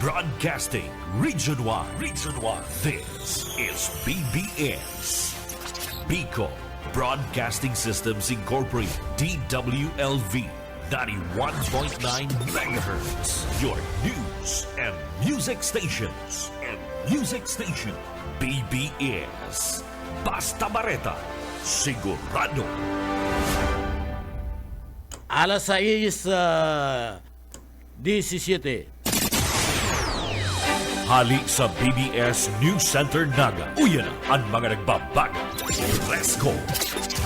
Broadcasting Region 1. Region 1. This is BBS. Bicol Broadcasting Systems Incorporated. DWLV. 91.9 megahertz. Your news and music stations. BBS. Basta Bareta. Sigurado. Alas 6:17. Hali sa BBS News Center Naga. Uyan na ang mga nagbabago. Let's go!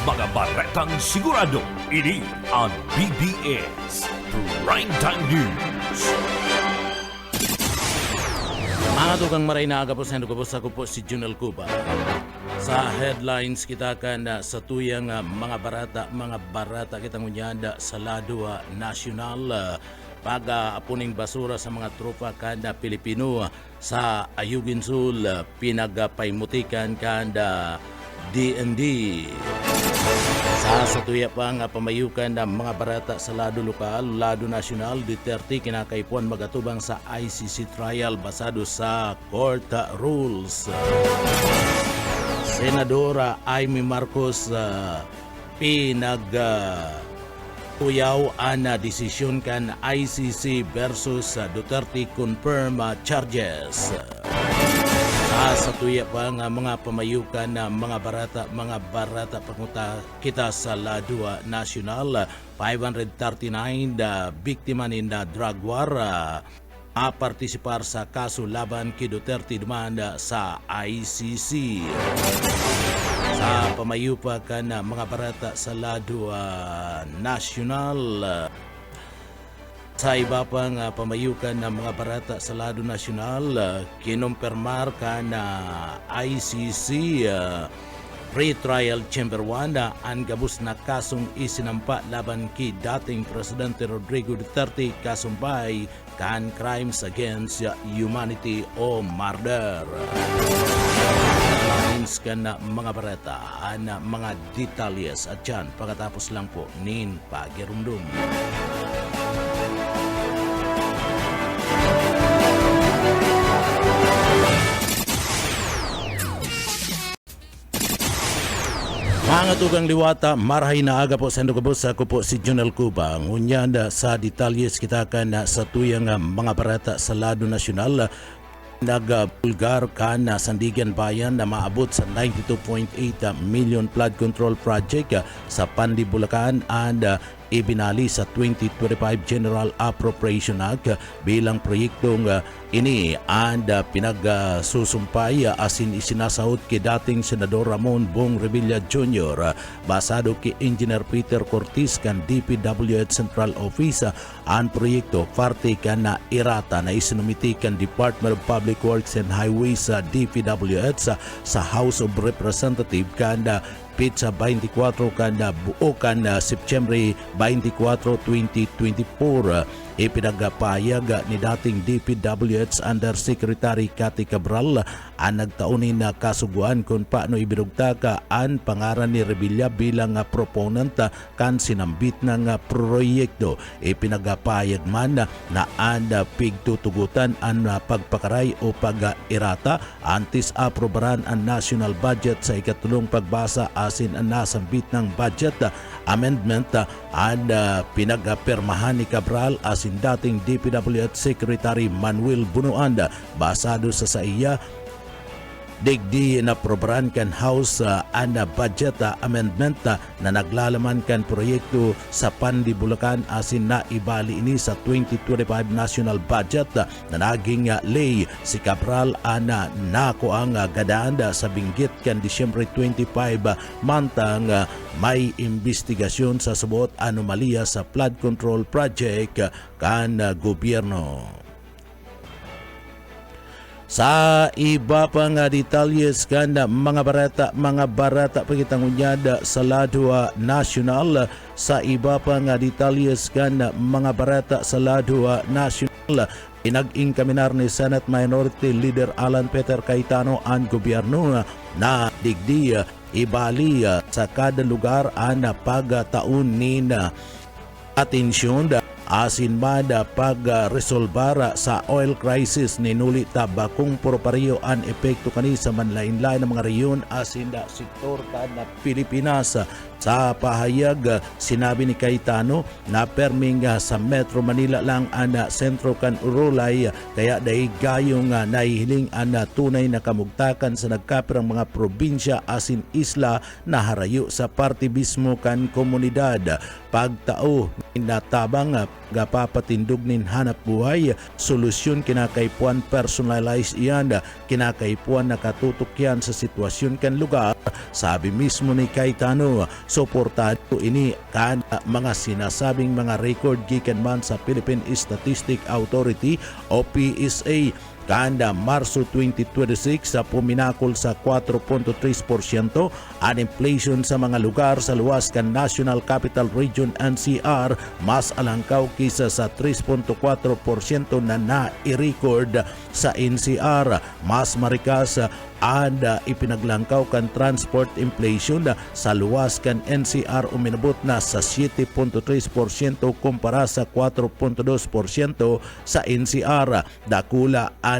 Mga baretang sigurado. Ini ang BBS Primetime News. Mga tukang maray na agapos na ako po si Junel Cuba. Sa headlines kita kan sa tuyang mga barata kitang unyanda sa Ladua National pag-apuning basura sa mga tropa kanda Pilipino sa Ayugin Sul pinagpaymutikan kanda DND. Sa tuya pang pamayukan ng mga barata sa Lado Lokal, Lado National, Duterte kinakaipuan magatubang sa ICC trial basado sa court rules. Senadora Amy Marcos tuyaw ang desisyon kan ICC versus Duterte confirm charges. Sa tuya pa nga mga pamayukan na mga barata panguta kita sa Ladua National, 539 biktima ni drug war partisipar sa kaso laban kay Duterte demanda sa ICC. Sa pamayupa ka na mga barata sa Ladua National, sa iba pang pamayukan ng mga barata sa Lado National, kinumpirmar ka na ICC Pre-Trial Chamber 1 ang gabos na kasong isinampa laban kay dating Presidente Rodrigo Duterte kasumbay kan crimes against humanity o murder. Lines ka na mga barata na mga detalyes at yan pagkatapos lang po nin pagirumdum. Mga tugang liwata, marahay na aga po sa Ndugabos. Ako po si Junel Cuba. Ngunyanda sa detalyes kita kan sa tuyang mga barata sa Lado National. Nagbulgar ka na Sandigan Bayan na maabot sa 92.8 million flood control project sa Pandi, Bulacan and ibinali sa 2025 General Appropriation Act bilang proyektong ini and pinagsusumpay asin isinasahod kay dating Senador Ramon Bong Revilla Jr. basado kay Engineer Peter Cortez kan DPWH Central Office ang proyekto parte kan na irata na isinumiti kan Department of Public Works and Highways sa DPWH sa House of Representatives kan Pizza 24 kanda buo kan September 24, 2024. Ipinagpahayag ni dating DPWH Undersecretary Cathy Cabral ang nagtaunin na kasuguan kung paano ibinugta ka ang pangaran ni Revilla bilang proponent kan sinambit ng proyekto. Ipinagpahayag man na ang pigtutugutan ang pagpakaray o pag-irata antis aprobaran ang national budget sa ikatulong pagbasa asin ang nasambit ng budget amendment at pinagpirmahan ni Cabral asin dating DPWH Secretary Manuel Bunuan basado sa iya digdi na probaran kan House and budget amendment na naglalaman kan proyekto sa Pandi, Bulacan asin na ibali ini sa 2025 national budget na naging lay. Si Cabral ana nako ang gadaan sa binggit kan Disyembre 25 mantang may investigasyon sa subot anomalya sa flood control project kan gobyerno. Sa iba pang detalyes kan mga barata pagitang unyada sa Ladua National. Sa iba pang detalyes kan mga barata sa Ladua National, inag-ingkaminar ni Senate Minority Leader Alan Peter Cayetano ang gobyerno na digdi ibali sa kada lugar ang pagtaon ni atensyon asin mada pag-resolbara sa oil crisis ninuli tabakong purpariyo an epekto kani sa manlain-lain ng mga reyon asin da sektor na Pilipinas. Sa pahayag, sinabi ni Cayetano na perming sa Metro Manila lang ang sentro kan urulay kaya dahil gayong nahihiling ang tunay na kamugtakan sa nagkapirang mga probinsya asin isla na harayo sa parte mismo kan komunidad. Pagtao natabang gapapatindog nin hanap buhay, solusyon kinakaipuan personalized iyan, kinakaipuan nakatutok yan sa sitwasyon kan lugar. Sabi mismo ni Cayetano, suportado ini kan mga sinasabing mga record gikan man sa Philippine Statistic Authority o PSA. Kanda Marso 2026 sa puminakol sa 4.3%, ang inflation sa mga lugar sa luwas kan National Capital Region NCR mas alangkaw kisa sa 3.4% na na-record sa NCR. Mas marikas ang ipinaglangkaw kan transport inflation sa luwas kan NCR uminabot na sa 7.3% kumpara sa 4.2% sa NCR. Dakula ang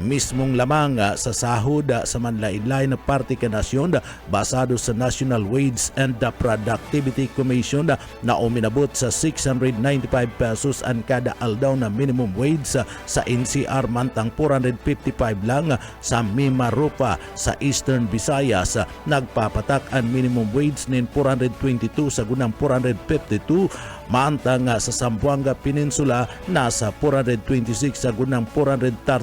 mismong lamang sa sahod sa manlain-lain na parte ka nasyon basado sa National Wage and Productivity Commission na uminabot sa 695 pesos ang kada aldaw na minimum wage sa NCR mantang 455 lang sa Mimaropa sa Eastern Visayas. Nagpapatak ang minimum wage nin 422 sa gunang 452 mantang sa Zamboanga Peninsula nasa 426 sa gunang 439.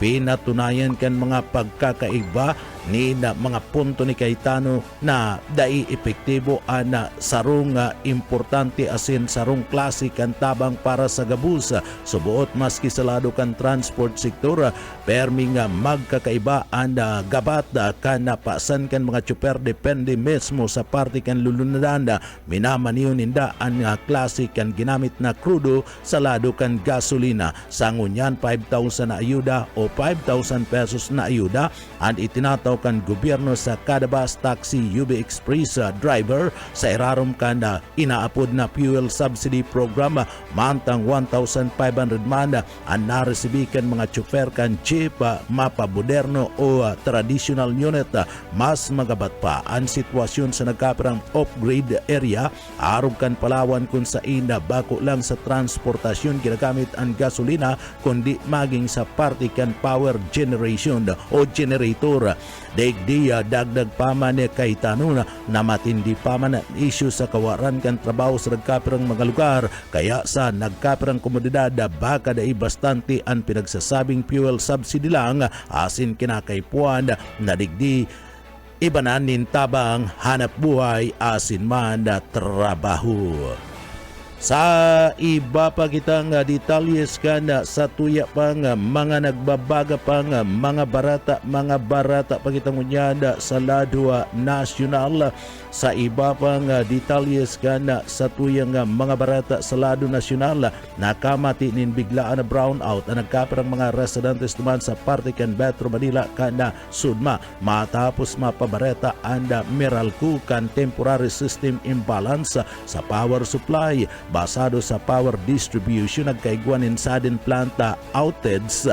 Pinatunayan kan mga pagkakaiba ni mga punto ni Cayetano na dai epektibo ana sarong importante asin sarong klase kan tabang para sa gabus. Subuot maski sa lado kan transport sektor permi nga magkakaiba ang gabat kan napasan kan mga tsuper depende mismo sa parte kan lulunadan. Minamaniyon ninda ang klase kan ginamit na krudo sa lado kan gasolina. Sa ngunyan 5,000 na ayuda o 5,000 pesos na ayuda ang itinataw kan gobyerno sa kada bus taxi UB Express driver sa irarom kan inaapod na fuel subsidy program mantang 1,500 man ang naresibikan mga tsufer kan jeep mapa moderno o traditional unit. Mas magabat pa ang sitwasyon sa nagkapirang off-grid area arog kan Palawan kung sa ina bako lang sa transportasyon ginagamit ang gasolina kundi maging sa parte kan power generation o generator. Daigdi dagdag pa man ni Cayetano na matindi pa man ang issue sa kawaran kan trabaho sa nagkapirang mga lugar kaya sa nagkapirang komunidad baka dai bastante ang pinagsasabing fuel subsidy lang asin kinakaipuan na digdi ibanan nin tabang hanap buhay asin man na trabaho. Sa iba pa kitang detalyes kan sa tuya pang mga nagbabaga pang mga barata pa kitang unyada sa lado nasyonal. Sa iba pang detalyes kan sa tuyang mga barata sa lado nasyonal nakamati nin biglaan na brownout ang nagkapirang mga residentes naman sa parte kan Metro Manila kan sudma matapos mapabareta ang Meralco kan temporary system imbalance sa power supply. Basado sa power distribution nagkaigwanin sa din planta outage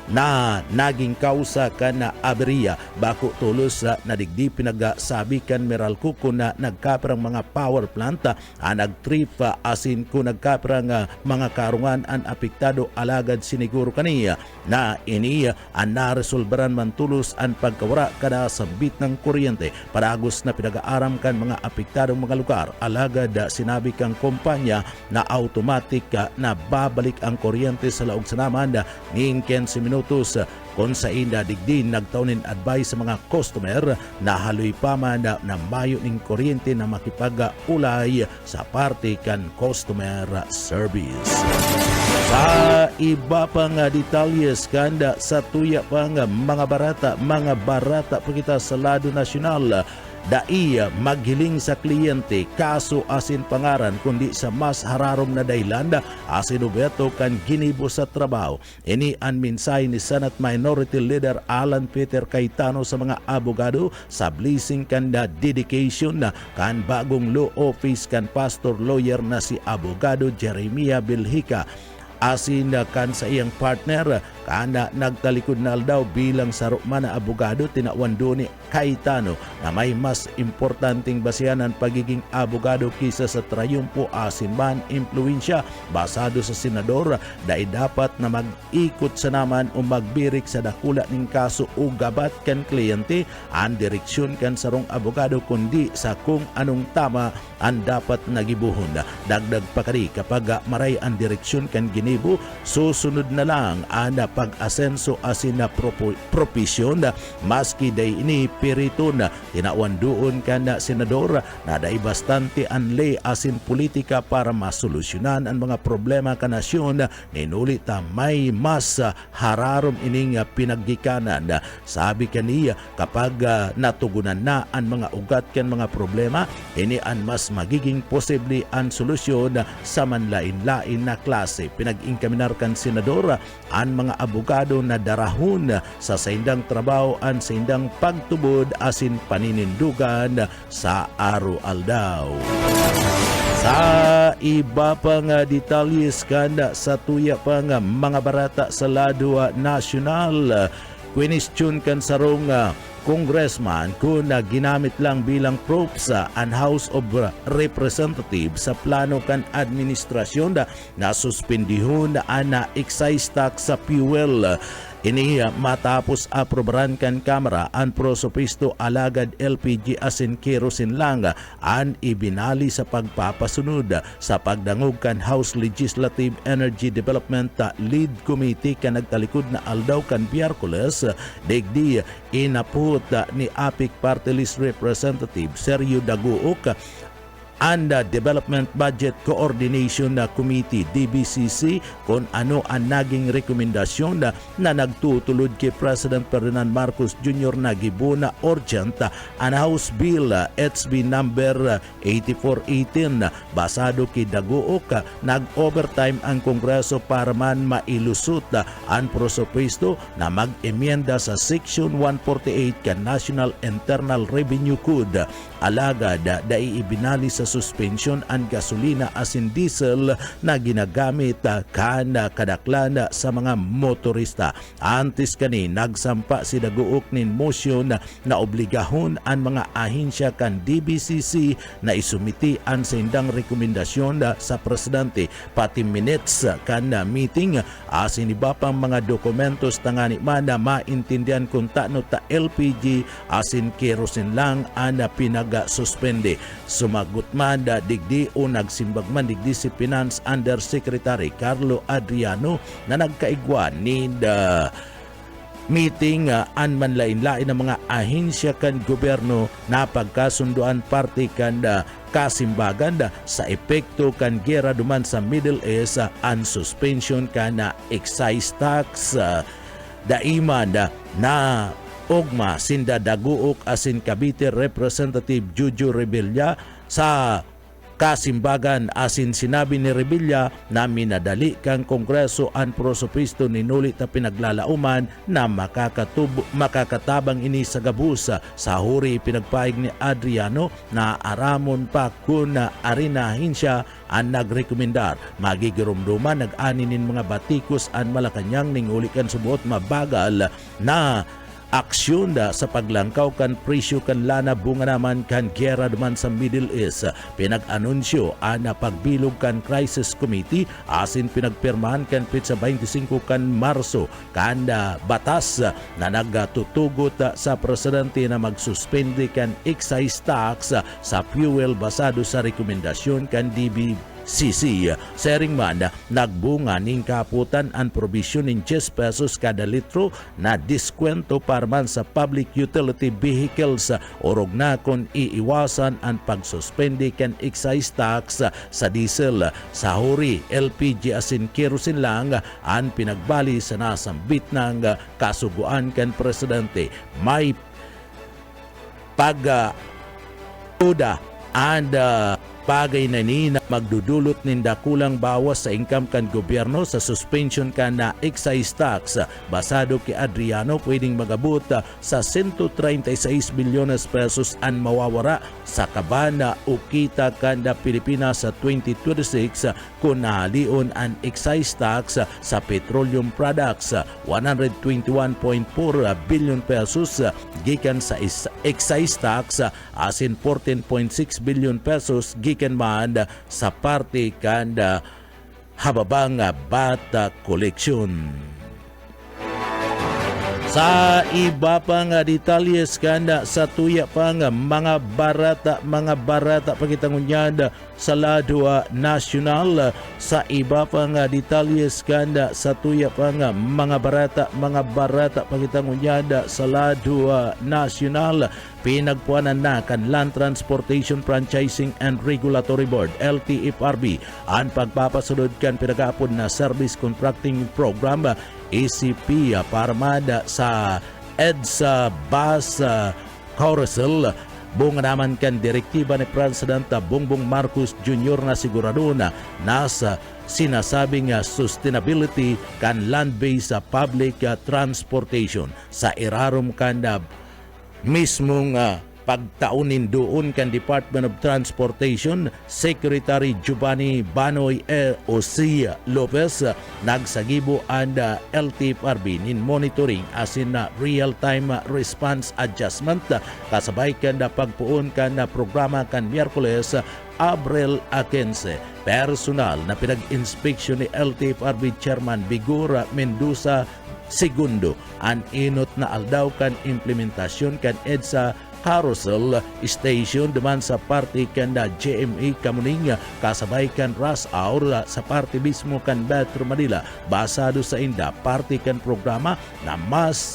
na naging kausa kan na aberya bako tulos na digdi pinagsabi kan Meralco kung na nagkapirang mga power planta nagtrip asin kung nagkapirang mga karungan ang apektado alagad siniguro kaniya na ini ang naresolbaran man tulos ang pagkawara kada sa bit ng kuryente paragos na pinag-aaram kan mga apektadong mga lugar alagad sinabi kang kumpanya na automatic na babalik ang kuryente sa laog sa naman ning 15 minutos kung sa inda digdin nagtaunin advice sa mga customer na haloy pa man na mayo ning kuryente na makipag-ulay sa parte kan customer service. Sa iba pang detalyes kanda sa tuya pang mga barata pa kita sa lado nasyonal dai maghiling sa kliyente kaso asin pangaran kundi sa mas hararom na dahilan asin ubeto kan ginibo sa trabaho. Ini ang minsay ni Senate Minority Leader Alan Peter Cayetano sa mga abogado sa blessing kan dedication kan bagong law office kan pastor lawyer na si abogado Jeremiah Bilhica. Asin kan sa iyang partner kana nagtalikod na daw bilang sarukman na abogado tinawando ni Cayetano na may mas importanteng basihanan pagiging abogado kisa sa trayumpo asin man impluensya basado sa senador dahil dapat na mag-ikot sa naman o magbirik sa dakula ning kaso o gabat kan kliyente ang direksyon kan sarong abogado kundi sa kung anong tama ang dapat nagibuhon. Dagdag pa kani kapag maray ang direksyon kan ginibo susunod na lang ang pag-asenso asin na propisyon maski day ini pirito na tinawan doon ka na senador na day bastante anlay asin politika para masolusyonan ang mga problema ka nasyon ninulit may mas hararom ining pinagdikanan. Sabi kaniya kapag natugunan na ang mga ugat kan mga problema ini ang mas magiging posible ang solusyon sa manlain-lain na klase. Pinag-inkaminar kan senador ang mga abogado na darahon sa saindang trabaho ang saindang pagtubod asin paninindugan sa araw-aldaw. Sa iba pang detalles kanda sa tuya pang mga barata sa lado nasyonal, question kan sarong congressman kung ginamit lang bilang props ang House of Representatives sa plano kan administrasyon na suspendihon na excise tax sa fuel. Ini matapos aprobaran kan Kamara ang prosopisto alagad LPG asin kerosene lang ang ibinali sa pagpapasunod sa pagdangog kan House Legislative Energy Development Lead Committee kan nagtalikod na aldaw kan Biyerkules digdi inaput ni APIC Party List Representative Sergio Daguok and Development Budget Coordination Committee DBCC kung ano ang naging rekomendasyon na nagtutulod kay President Ferdinand Marcos Jr. na gibuna urgent ang House Bill HB number 8418 basado kay Daguok nag-overtime ang Kongreso para man mailusot ang prosopisto na mag-emyenda sa Section 148 kan National Internal Revenue Code alagad dai ibinali sa suspension ang gasolina asin diesel na ginagamit kana kadaklan sa mga motorista. Antes kani nagsampa si Daguok nin motion na obligahon ang mga ahensya kan DBCC na isumiti ang sindang rekomendasyon sa presidente pati minutes kan meeting asin iba pang mga dokumentos tangani man na maintindihan kung tano ta LPG asin kerosene lang ang pinag-suspende. Sumagot man digdi o nagsimbag man digdi si Finance Undersecretary Carlo Adriano na nagkaigwan ni meeting an manlain-lain ng mga ahensya kan gobyerno na pagkasunduan parte kan kasimbagan sa epekto kan gera duman sa Middle East an suspension kan excise tax daiman na ugma sinda Daguok asin Cavite Representative Jojo Rebilla sa kasimbagan asin sinabi ni Rebilla na minadali kang Kongreso ang prosopisto ninulit na pinaglalauman na makakatabang ini sa gabus sa huri pinagpaig ni Adriano na aramon pa kun arinahin siya ang nagrekomendar magigirumduman nag-aninin mga batikos ang Malacanang ningulikan subuot mabagal na aksyon sa paglangkaw kan presyo kan lana bunga naman kan gera duman sa Middle East. Pinag-anunsyo ang pagbilog kan Crisis Committee asin pinagpirmahan kan pitsa 25 kan Marso kan batas na nagtutugot sa presidente na magsuspende kan excise tax sa fuel basado sa rekomendasyon kan DBCC. Sering man nagbunga ning kaputan ang provision ng 10 pesos kada litro na diskwento para man sa public utility vehicles orog na kung iiwasan ang pagsuspende kan excise tax sa diesel. Sa huri LPG asin kerosene lang ang pinagbali sa nasambit ng kasuguan kan presidente. May Uda and bagay na ni na magdudulot ninda kulang bawas sa income kan gobyerno sa suspension kan na excise tax. Basado kay Adriano, pwedeng magabot sa 136 bilyones pesos ang mawawara sa kabana o kita kan na Pilipinas sa 2026 kung nahalion ang excise tax sa petroleum products. 121.4 billion pesos gikan sa excise tax asin 14.6 billion pesos gikan man sa parte kanda hababang bata collection. Sa iba pang detalyes kanda sa tuya pang mga barata pagitangunyad sa lado nasyonal. Sa iba pang detalyes kanda sa tuya pang mga barata pagitangunyad sa lado nasyonal. Pinagpuanan na kan Land Transportation Franchising and Regulatory Board LTFRB ang pagpapasunod kan pinagapon na Service Contracting Program ECP parmada sa EDSA Bus Carousel. Bunga naman kan direktiba ni President Bongbong Marcos Jr. na sigurado na nasa sinasabing sustainability kan land-based public transportation sa irarom kan mismong pagtaunin doon kan Department of Transportation Secretary Giovanni Banoy Osia Lopez nagsagibo ang LTFRB nin monitoring asin na real-time response adjustment kasabay kan na pagpuon kan na programa kan Miyerkules Abril 15. Personal na pinag-inspeksyon ni LTFRB Chairman Bigora Mendoza Segundo ang inot na aldaw kan implementasyon kan EDSA Carousel Station duman sa parte kan da GMA Kamuning kasabay kan rush hour sa parte mismo kan Metro Manila. Basado sa inda parte kan programa na mas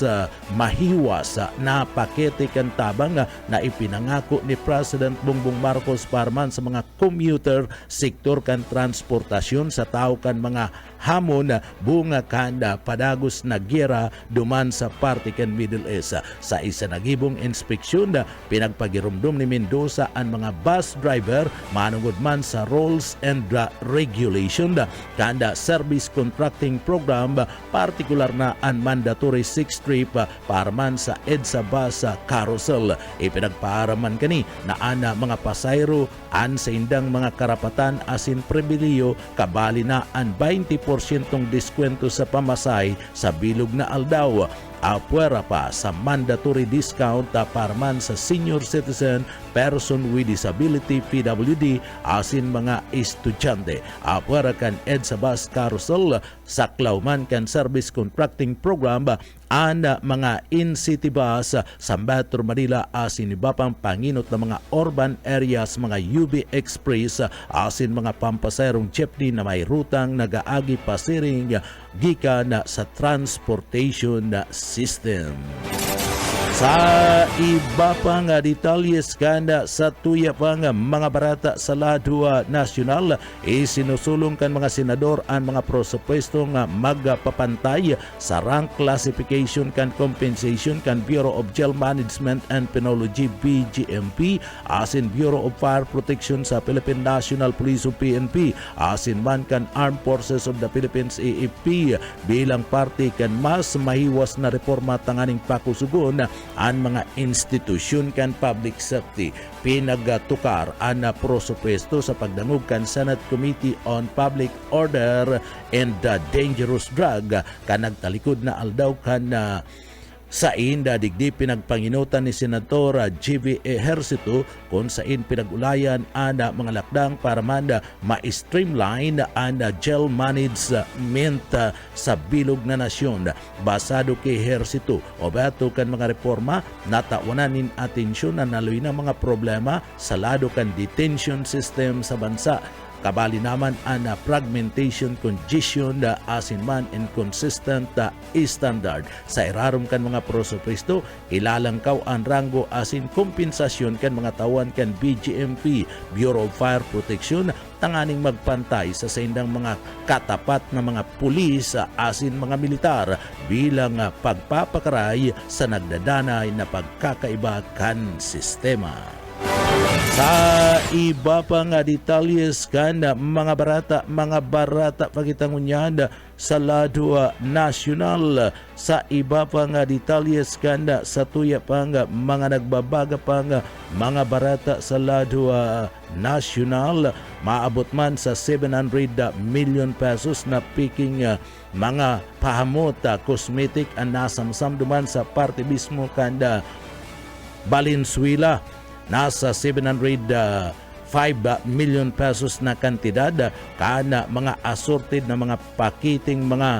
mahiwas na pakete kan tabang na ipinangako ni President Bongbong Marcos Parman sa mga commuter sektor kan transportasyon sa tao kan mga hamon bunga kanda padagos na gera duman sa parte kan Middle East. Sa isa nagibong inspeksyon pinagpagirumdum ni Mendoza ang mga bus driver manungod man sa rules and regulation kanda service contracting program, partikular na ang mandatory 6 trip para man sa EDSA Bus Carousel. Ipinagpaaraman kani na ana mga pasayro an sa indang mga karapatan asin pribiliyo kabali na ang 20% diskwento sa pamasay sa bilog na aldaw. Apwera pa sa mandatory discount para man sa senior citizen, person with disability, PWD, asin mga estudyante. Apwera kan EDSA Bus Carousel, saklaw man kan service contracting program, ang mga in-city bus sa Metro Manila asin iba pang panginot na mga urban areas, mga UB Express, asin mga pampasayarong jeepney na may rutang nagaagi pasiring gikan sa transportation system. Sa iba pang detalyes kanda sa tuya pang mga barata sa lado nasyonal, isinusulong kan mga senador ang mga presupuesto nga magpapantay sa rank classification kan compensation kan Bureau of Jail Management and Penology BGMP, asin Bureau of Fire Protection sa Philippine National Police o PNP, asin man kan Armed Forces of the Philippines AFP bilang parte kan mas mahiwas na reforma tanganing pakusugon ang mga institusyon kan public safety. Pinagatukar ang prosupuesto sa pagdangog kan Senate Committee on Public Order and Dangerous Drug kan nagtalikod na aldaw kan sa inda digdi pinagpanginutan ni Senator G.V. Ejercito kung sa in pinagulayan ana mga lakdang para manda ma-streamline ang jail management sa bilog na nasyon. Basado kay Ejercito o bato kan mga reforma natawanan nin atensyon na naloy na mga problema sa lado kan detention system sa bansa. Kabali naman ang fragmentation, congestion, asin man inconsistent standard. Sa irarom kan mga prosupuesto, ilalangkaw ang rango asin kompensasyon kan mga tawan kan BGMP, Bureau of Fire Protection, tanganing magpantay sa sindang mga katapat na mga pulis asin mga militar bilang pagpapakaray sa nagdadanay na pagkakaiba kan sistema. Sa iba pa nga detalyes kan mga barata pagitangunyan sa lado nasyonal. Sa iba pa nga detalyes kan sa tuya pa nga mga nagbabaga pa nga mga barata sa lado nasyonal, maabot man sa 700 million pesos na piking mga pahamot cosmetic ang nasamsam duman sa parte mismo kanda Valenzuela. Nasa 705 million pesos na kantidad kana mga assorted na mga pakiting mga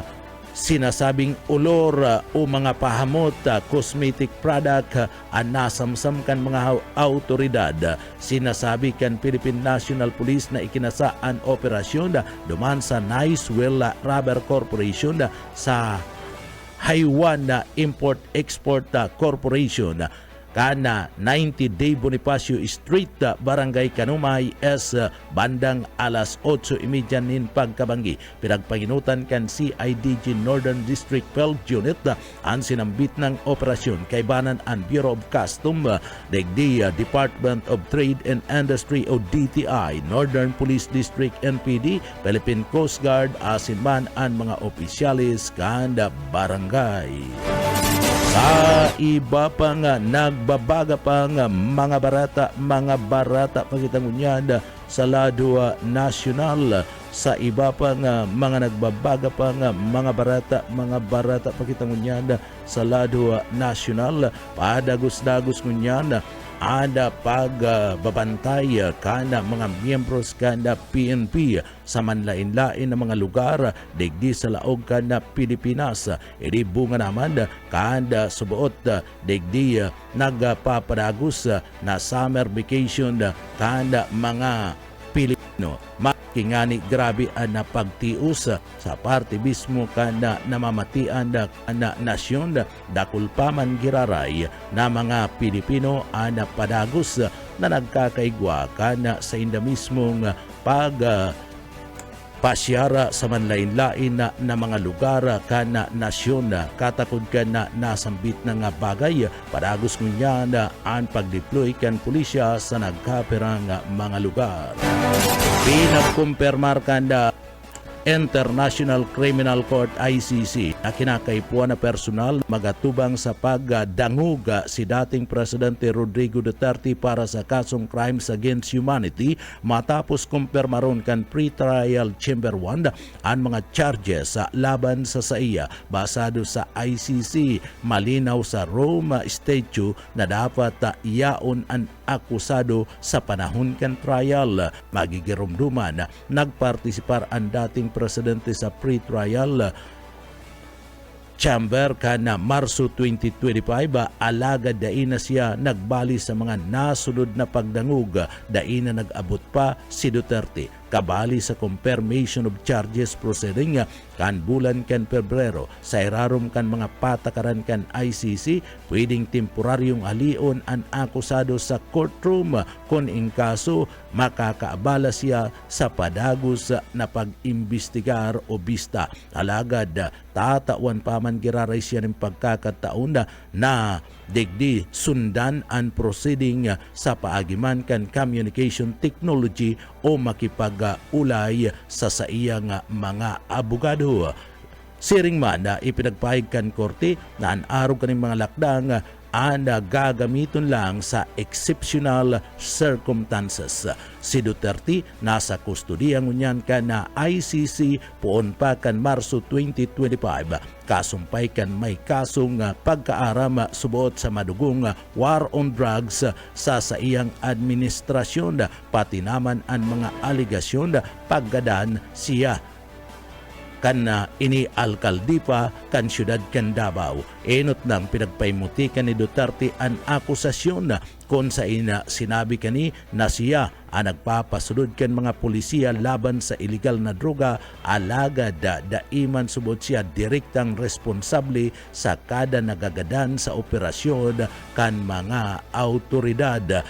sinasabing olor o mga pahamot cosmetic product ang nasamsam kan mga autoridad. Sinasabi kan Philippine National Police na ikinasa ang operasyon duman sa Nicewell Rubber Corporation sa Haiwan Import-Export Corporation kana 90-day Bonifacio Street, Barangay Kanumay, bandang alas 8:30 nin pagkabanggi. Pinagpanginutan kan CIDG Northern District 12 Unit ang sinambit ng operasyon kay banan ang Bureau of Custom, degdi Department of Trade and Industry o DTI, Northern Police District NPD, Philippine Coast Guard, asin man ang mga opisyalis kanda barangay. Sa iba pa nga nagbabaga pa nga mga barata pagitangunyan sa lado nasyonal. Sa iba pa nga mga nagbabaga pa nga mga barata pagitangunyan sa lado nasyonal, padagos-dagos ngunyan ada pagbabantay kana mga miyembros kana PNP sa manlain-lain na mga lugar digdi sa laog kana Pilipinas. Edi bunga naman kada subuot digdi nagpapadagos na summer vacation kana mga Pilipino. Makingani grabe ang napagtius sa parte mismo kana namamatian na nasyon dakul pa man giraray na mga Pilipino ang napadagos na nagkakaigwa kana sa inda mismong pasyara sa manlain-lain na mga lugar kana nasyon katakod ka na nasambit na nga bagay padagos ngunya na ang pagdeploy kan pulisya sa nagkaperang mga lugar. Pinagkumpirmar kanda International Criminal Court ICC na kinakaipuan na personal magatubang sa pagdangog si dating Presidente Rodrigo Duterte para sa kasong crimes against humanity matapos kumpirmaron kan pre-trial chamber 1 ang mga charges sa laban sa iya basado sa ICC. Malinaw sa Rome Statute na dapat iyaon ang akusado sa panahon kan trial. Magigirumduman nagpartisipar ang dating presidente sa pre-trial chamber kana Marso 2025. Alagad daina siya nagbali sa mga nasunod na pagdangog. Daina nag-abot pa si Duterte kabali sa confirmation of charges proceeding kan bulan kan Pebrero sa irarom kan mga patakaran kan ICC. Pwedeng temporaryong alion ang akusado sa courtroom kung in kaso makakaabala siya sa padagos na pag-imbestigar o bista. Alagad tatawan pa man giraray siya ng pagkakataon na digdi sundan ang proceeding sa paagiman kan communication technology o makipag-ulay sa saiyang mga abogado. Siring man na ipinagpahig kan korte na ang araw kaning mga lakdang gagamiton lang sa exceptional circumstances. Si Duterte nasa kustodiya ngunyan ka na ICC poon pa kan Marso 2025. Kasumpay kan may kasong pagkaaram subuot sa madugong war on drugs sa iyang administrasyon, pati naman ang mga aligasyon paggadan siya kan ini alkalde pa kan syudad kan Davao. Enot nang pinagpaimutikan ni Duterte ang akusasyon kung sa ina sinabi kani na siya ang nagpapasulod kan mga polisiya laban sa illegal na droga. Alagad daiman subot siya direktang responsable sa kada nagagadan sa operasyon kan mga autoridad.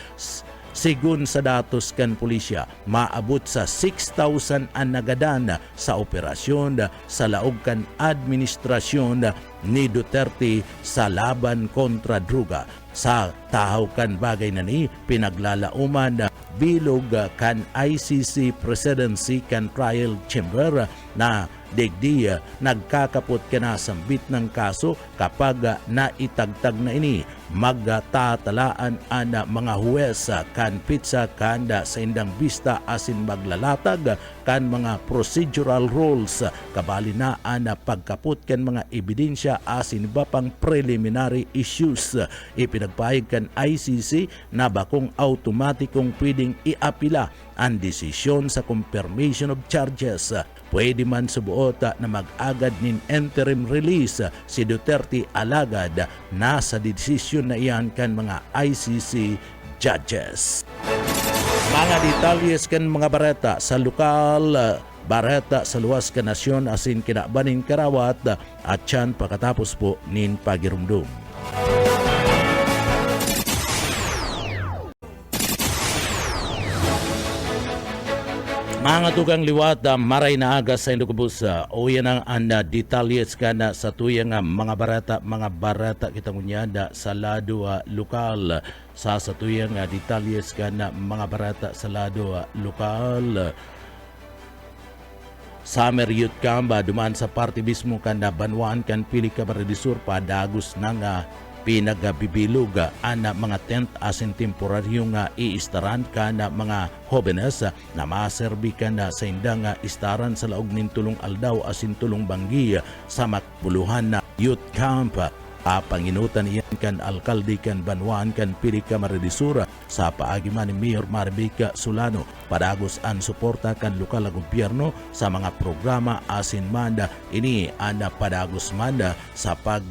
Sigun sa datos kan pulisya, maabot sa 6,000 ang nagadan sa operasyon sa laog kan administrasyon ni Duterte sa laban kontra droga. Sa tahaw kan bagay na ni pinaglalauman bilog kan ICC Presidency kan Trial Chamber na digdi nagkakapot ka na sambit ng kaso kapag naitagtag na ini magtatalaan ang mga huwes kan pitsa kanda sa indang bista asin maglalatag kan mga procedural rules kabali na ang pagkapot kan mga ebidensya asin iba pang preliminary issues. Ipinagpahig kan ICC na bakong automatikong pwedeng iapila ang desisyon sa confirmation of charges. Pwede man subuot na mag-agad nin interim release si Duterte alagad nasa desisyon na iyan kan mga ICC judges. Mga detalyes kan mga bareta sa lokal, bareta sa luwas ka nasyon asin kinabanin karawat at yan pagkatapos po nin pagirumdum. Mga tukang liwat, maray na aga sa Indokubus. O yan ang detalyes ka na sa tuyang mga barata kita ngunyada sa lado lokal. Sa tuyang detalyes ka na mga barata sa lado lokal. Summer Youth Camp, dumaan sa party mismo kan na banwaan kan pili ka Baradisur padagos ng pinagabibilog ana mga tent asin temporaryo nga iistaran ka na mga jóvenes na maserbi ka na sa indang istaran sa laog nin tulong aldaw asin tulong banggi sa makbuluhan na youth camp. Panginutan iyan kan alkalde kan banwaan kan Pirika Maridisura sa paagiman ni Mayor Marbika Solano padagos ang suporta kan lokal na gobyerno sa mga programa asin manda ini ana padagos manda sa pag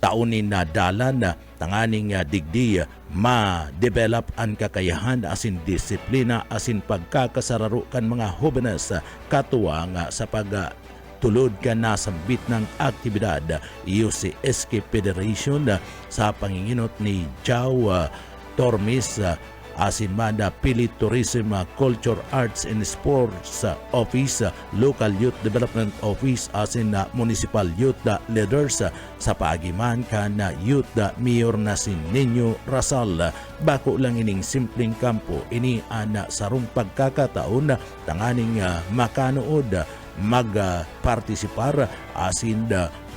taunin na dalan na tanganing digdi ma-develop ang kakayahan asin disiplina asin pagkakasararo kan mga jóvenes katuwang sa pagtulod ka na sambit ng aktibidad iyo si SK Federation sa panginginot ni Jao Tormes asin manda Pili Tourism, Culture, Arts and Sports Office, Local Youth Development Office asin Municipal Youth Leaders sa paagiman kan Youth Mayor na si Nino Rasal. Bako lang ining simpleng kampo ini ana sarong pagkakataon tanganing makanood magpartisipar asin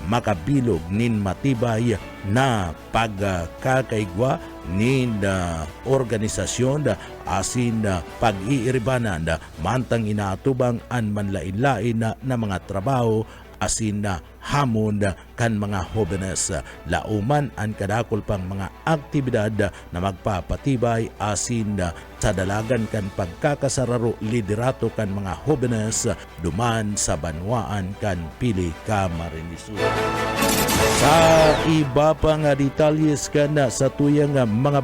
makabilog nin matibay na pagkakaigwa nin organisasyon asin pag-iiribanan mantang inaatubang an manlain-lain na mga trabaho asin hamon kan mga jóvenes. Lauman ang kadakol pang mga aktibidad na magpapatibay asin sa dalagan kan pagkakasararo liderato kan mga jóvenes duman sa banwaan kan Pili ka Maridisura. Sa iba pang detalyes ka na sa tuyang mga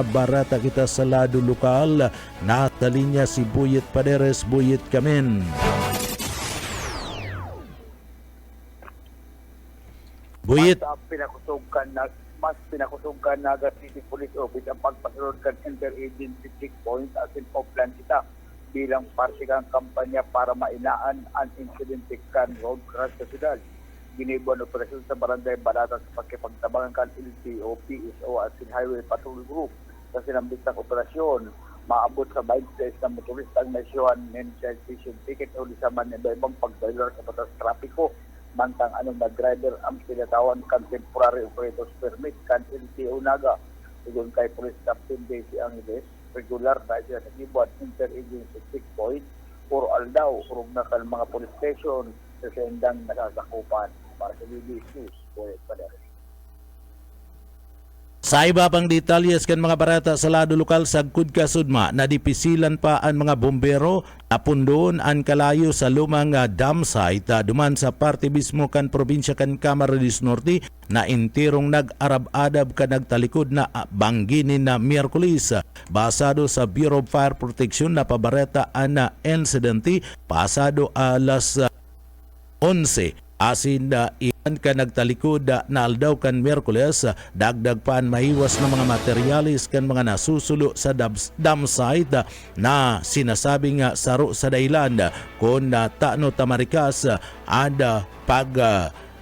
barata kita sa lado lokal na talinya si Buyet Paderes. Buyet Kamen. Buyet. Mas pinakusugkan na City Police Office ang pagpasunod kan interagency checkpoint at offline kita bilang parte kang kampanya para mainaan ang incident kan road crash sa syudad. Ginibuan operasyon sa Barangay Balata sa pagkipagtabangan kan LTO, PSO at Highway Patrol Group. Sa sinambitang operasyon, maabot sa 26 na motorista ang nasyuhan ng citation ticket o lisaman ng ibang pagdailar sa batas trapiko. Mantang anong nag-driver ang pinatawan kan temporary operators permit kan LTO Naga. Tugon kay Police Captain Daisy Angeles, regular na siya nagibuat interagency checkpoint or aldaw urog na kan mga police station sa sendang nasasakupan para sa BBCs. Buyet Paderes. Sa iba pang detalyes kan mga barata sa lado lokal sagkud ka sudma na dipisilan pa ang mga bombero napundoon ang kalayo sa lumang dam site duman sa parte mismo kan probinsya kan Camarines Norte na intirong nag-arab-adab ka nagtalikod na bangginin na Miyerkules. Basado sa Bureau of Fire Protection na pabareta ang insidente pasado alas 11 asin iyan ka nagtalikod na aldaw kan Miyerkules dagdag pa ang mahiwas na mga materialis kan mga nasusulo sa dam site na sinasabing saro sa dailan kung Tano Tamarikas ada pag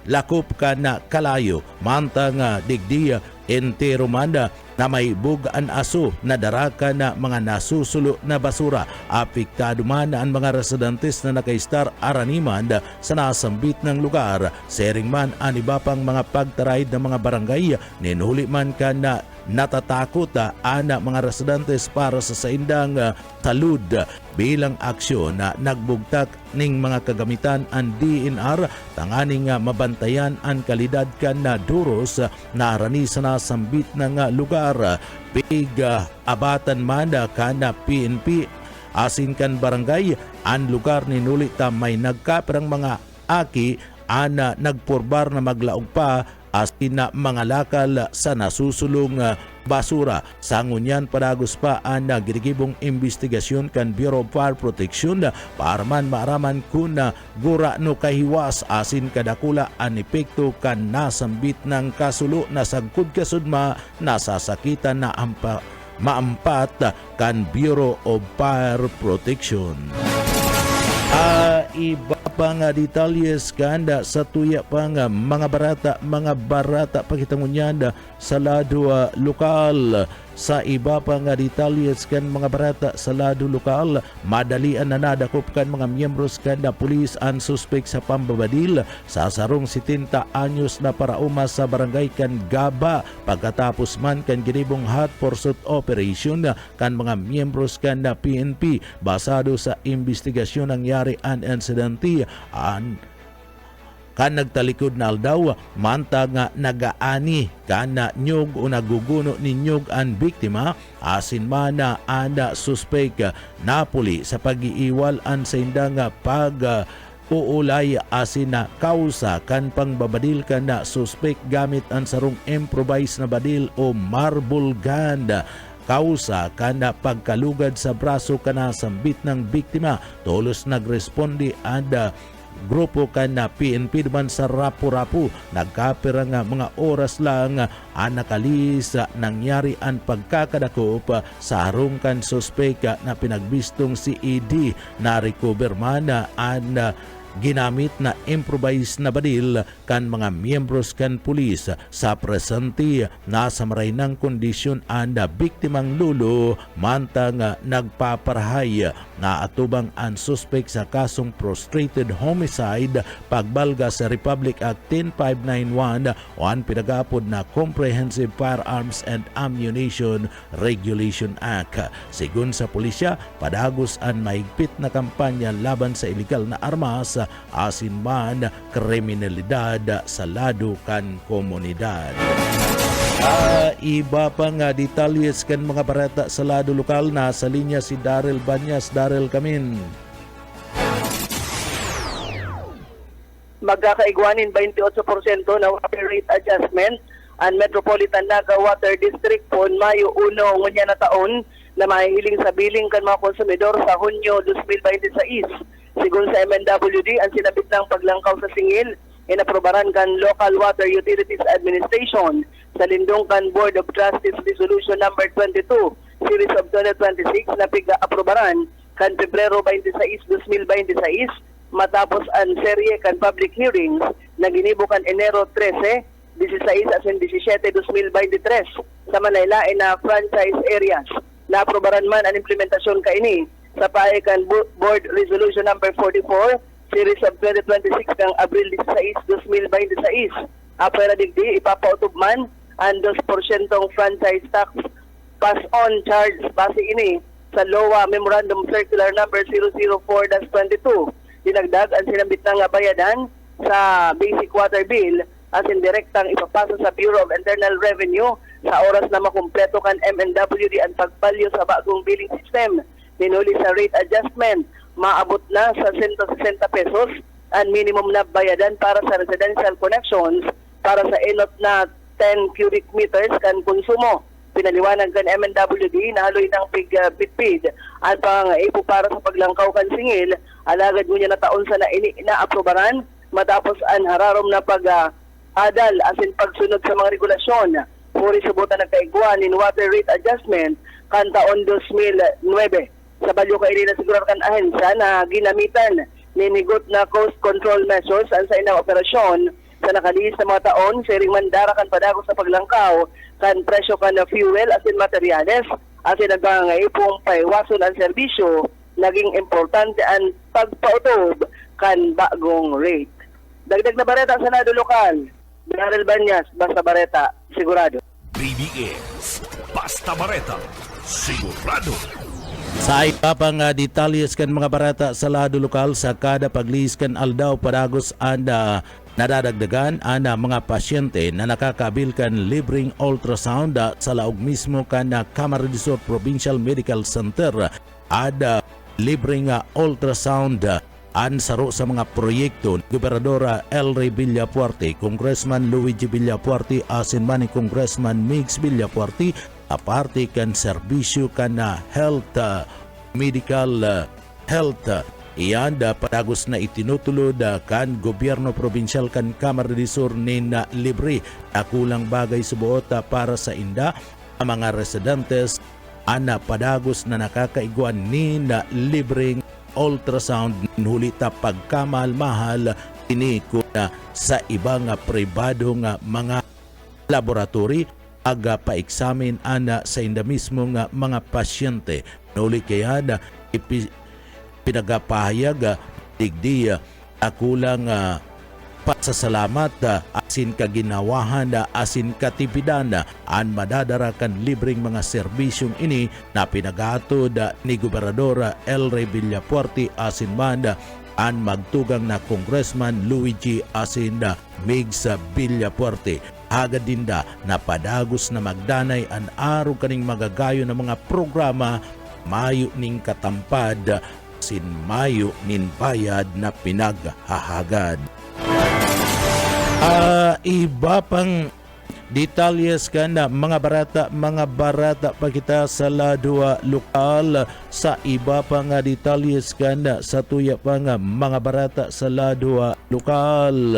lakop ka na kalayo mantang digdi entero manda na may bugaan aso na daraka na mga nasusulo na basura. Apektado man ang mga residentes na nakaistar araniman sa nasambit ng lugar. Sering man ang iba pang mga pagtaraid ng mga barangay, ninuli man ka na natatakot ana mga residentes para sa saindang talud bilang aksyon na nagbugtak ning mga kagamitan ang DNR tanganing mabantayan ang kalidad kan na duros na arani sa nasambit ng lugar. Big abatan man kan na PNP asin kan barangay ang lugar ni nulita may nagkaperang mga aki ana nagpurbar na maglaog pa asin na mga lakal sa nasusulong basura. Sa ngunyan padagos pa ang girigibong investigasyon kan Bureau of Fire Protection para man maaraman kung gura no kahiwas asin kadakula ang epekto kan nasambit ng kasulo na sagkod kasudma nasasakitan na maampat kan Bureau of Fire Protection. Iba pang detalyes kanda sa tuya pang mga barata pakitangunyan sa lado lokal. Sa iba pang detalyes kan mga barata sa lado lokal, madalian na nadakop kan mga miyembros kan na pulis ang suspek sa pambabadil sa sarong 70 anyos na parauma sa barangay kan Gaba pagkatapos man kan ginibong hot pursuit operation kan mga miyembros kan na PNP basado sa investigasyon nangyari ang insidente kan nagtalikod na aldaw manta nga nagaani kan na nyug o naguguno ni nyug ang biktima asin man na anda suspek napuli sa pag-iiwal ang sa indang pag uulay asin na kausa kan pangbabadil kan na suspek gamit ang sarong improvised na badil o marble gun. Kausa kana pagkalugad sa braso kana sambit ng biktima tulos nagresponde ang grupo kan na PNP duman sa Rapu-Rapu. Nagkapira nga mga oras lang ang nakalis nangyari ang pagkakadakop sa harong kan suspek na pinagbistong si ED na recover man ang ginamit na improvised na badil kan mga miyembros kan pulis. Sa presente nasa maray ng kondisyon ang biktimang lulo mantang nagpaparahay na atubang ang suspect sa kasong prostrated homicide pagbalga sa Republic Act 10591 o ang pinagapod na Comprehensive Firearms and Ammunition Regulation Act. Sigun sa pulisya, padagos ang maigpit na kampanya laban sa illegal na armas asin man kriminalidad sa lado kan komunidad. Iba pang detalyes kan mga barata sa lado lokal na sa linya si Daryl Banyas. Daryl Kamin. Magkakaigwanin 28% na water rate adjustment ang Metropolitan Naga Water District po Mayo 1 ngunya na taon na mahihiling sa biling kan mga konsumidor sa Hunyo 2026. Sigun sa MNWD, ang sinabit ng paglangkaw sa singil, inaprobaran kan Local Water Utilities Administration sa lindong kan Board of Trustees Resolution number 22, Series of 2026 na piga-aprobaran kan Pebrero 26, 2026 matapos ang serye kan public hearings na ginibo kan Enero 13, 16 at 17, 2023 sa manaylain na franchise areas. Naaprobaran man ang implementasyon kaini sa paekan Board Resolution number 44, Series of 2026 kang Abril 16, 2026. Apera digdi ipapautob man ang 2% franchise tax pass-on charge base ini sa LOA Memorandum Circular number 004-22. Dinagdag ang sinambit na nga bayadan sa basic water bill as in direktang ipapasa sa Bureau of Internal Revenue sa oras na makumpleto kan MNWD ang pagpalyo sa bagong billing system. Dinuli sa rate adjustment, maabot na sa 160 pesos ang minimum na bayadan para sa residential connections para sa enot na 10 cubic meters kan konsumo. Pinaliwanag kan MNWD na haloy ng bitpid at pang-ipo para sa paglangkaw kan singil, alagad mo niya na taon sa inaaprobaran matapos ang hararom na pag-adal asin pagsunod sa mga regulasyon. Puri subutan ng kaigwan in water rate adjustment kan taon 2009. Sa balyo kaili na siguro kan ahensya na ginamitan ni nigot na cost control measures ang sa inang operasyon sa nakaliis na mga taon, sharing mandara kan padagos sa paglangkaw kan presyo kan fuel asin materyales asin nagbangaipong paiwason ang serbisyo naging importante ang pagpautob kan bagong rate. Dagdag na bareta sa Senado Lokal. Daryl Banyas, Basta Bareta, sigurado. BBS Basta Bareta, sigurado. Sa iba pang detalles kan mga barata sa lado lokal sa kada pagliis kan aldaw padagos anda nadadagdagan ana mga pasyente na nakakabil kan libreng ultrasound sa laog mismo kan Camarines Sur Provincial Medical Center ada libreng ultrasound an saro sa mga proyekto ni Gobernadora Elry Villapuerte, Congressman Luigi Villapuerte, asin man ni Congressman Migs Villapuerte, aparte kan serbisyo kan health, medical health, iyan padagos na itinutulod kan gobyerno probinsyal kan Camarines Sur na libre akulang bagay subuot para sa inda ang mga residentes ana padagos na nakakaiguan ni na libreng ultrasound huli ta pagkamahal-mahal ini kuna sa ibang pribado nga mga laboratory aga pa-examine ana sa inda mismo nga mga pasyente. Nuli kaya na pinagapahayag digdi akulang pasasalamat asin kaginawahan asin katipidan an madadarakan libreng mga serbisyong ini na pinagatod ni Gobernador Elry Villapuerte asin man an magtugang na Congressman Luigi asin Migs Villapuerte. Agad dinda na padagos na magdanay an araw kaning magagayo ng mga programa mayo ning katampad sin mayo nin bayad na pinaghahagad. Iba pang detalles ka na mga barata pa kita sa ladua lokal sa iba pang detalles ka na sa tuya pang mga barata sa ladua lokal.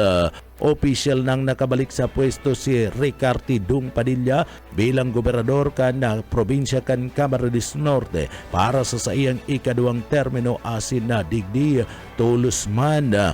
Official nang nakabalik sa pwesto si Ricarty Dung Padilla bilang gobernador kan na probinsya kan Camarines Norte para sa iyang ikaduang termino asin na digdi tulos man na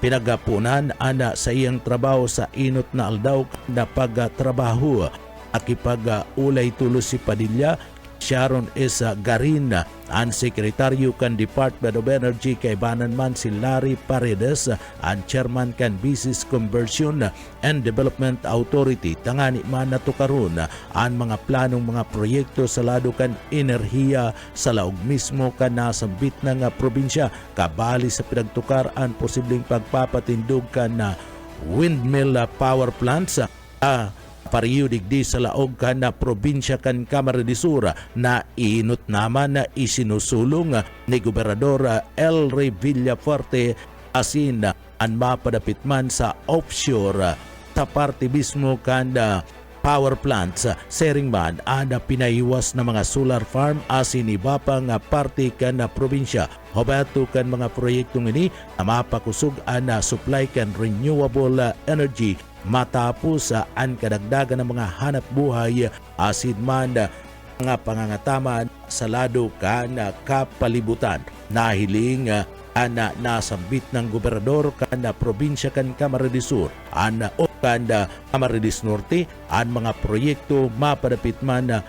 pinagapunan ana sa iyang trabaho sa inot na aldaw na pagtrabaho. Akipag-ulay tulos si Padilla, Sharon S. Garin, ang sekretaryo kan Department of Energy kay banan man si Larry Paredes, ang chairman kan Business Conversion and Development Authority. Tangani man nato karon ang mga planong mga proyekto sa lado kan enerhiya sa laog mismo kan nasambit na nga probinsya kabali sa pinagtukar ang posibleng pagpapatindog kan na windmill power plants pariyudig di sa laog kan na probinsya kan Camarines Sur na inot naman na isinusulong ni Gobernador Elry Villapuerte asin ang mapadapit man sa offshore sa parte mismo kan power plants sering man ada pinaiwas na mga solar farm asin iba pang parte kan na probinsya. Hobato kan mga proyektong ini na mapakusog na supply kan renewable energy matapos ang kadagdagan ng mga hanap buhay asin man mga pangangataman sa lado kan kapalibutan. Nahiling ana nasambit ng gobernador kan probinsya kan Camarines Sur o kan Camarines Norte ang mga proyekto mapadapit man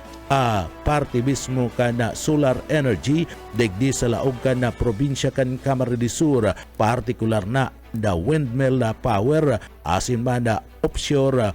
parte mismo kan solar energy digdi sa laog kan probinsya kan Camarines Sur partikular na the windmill power asin man offshore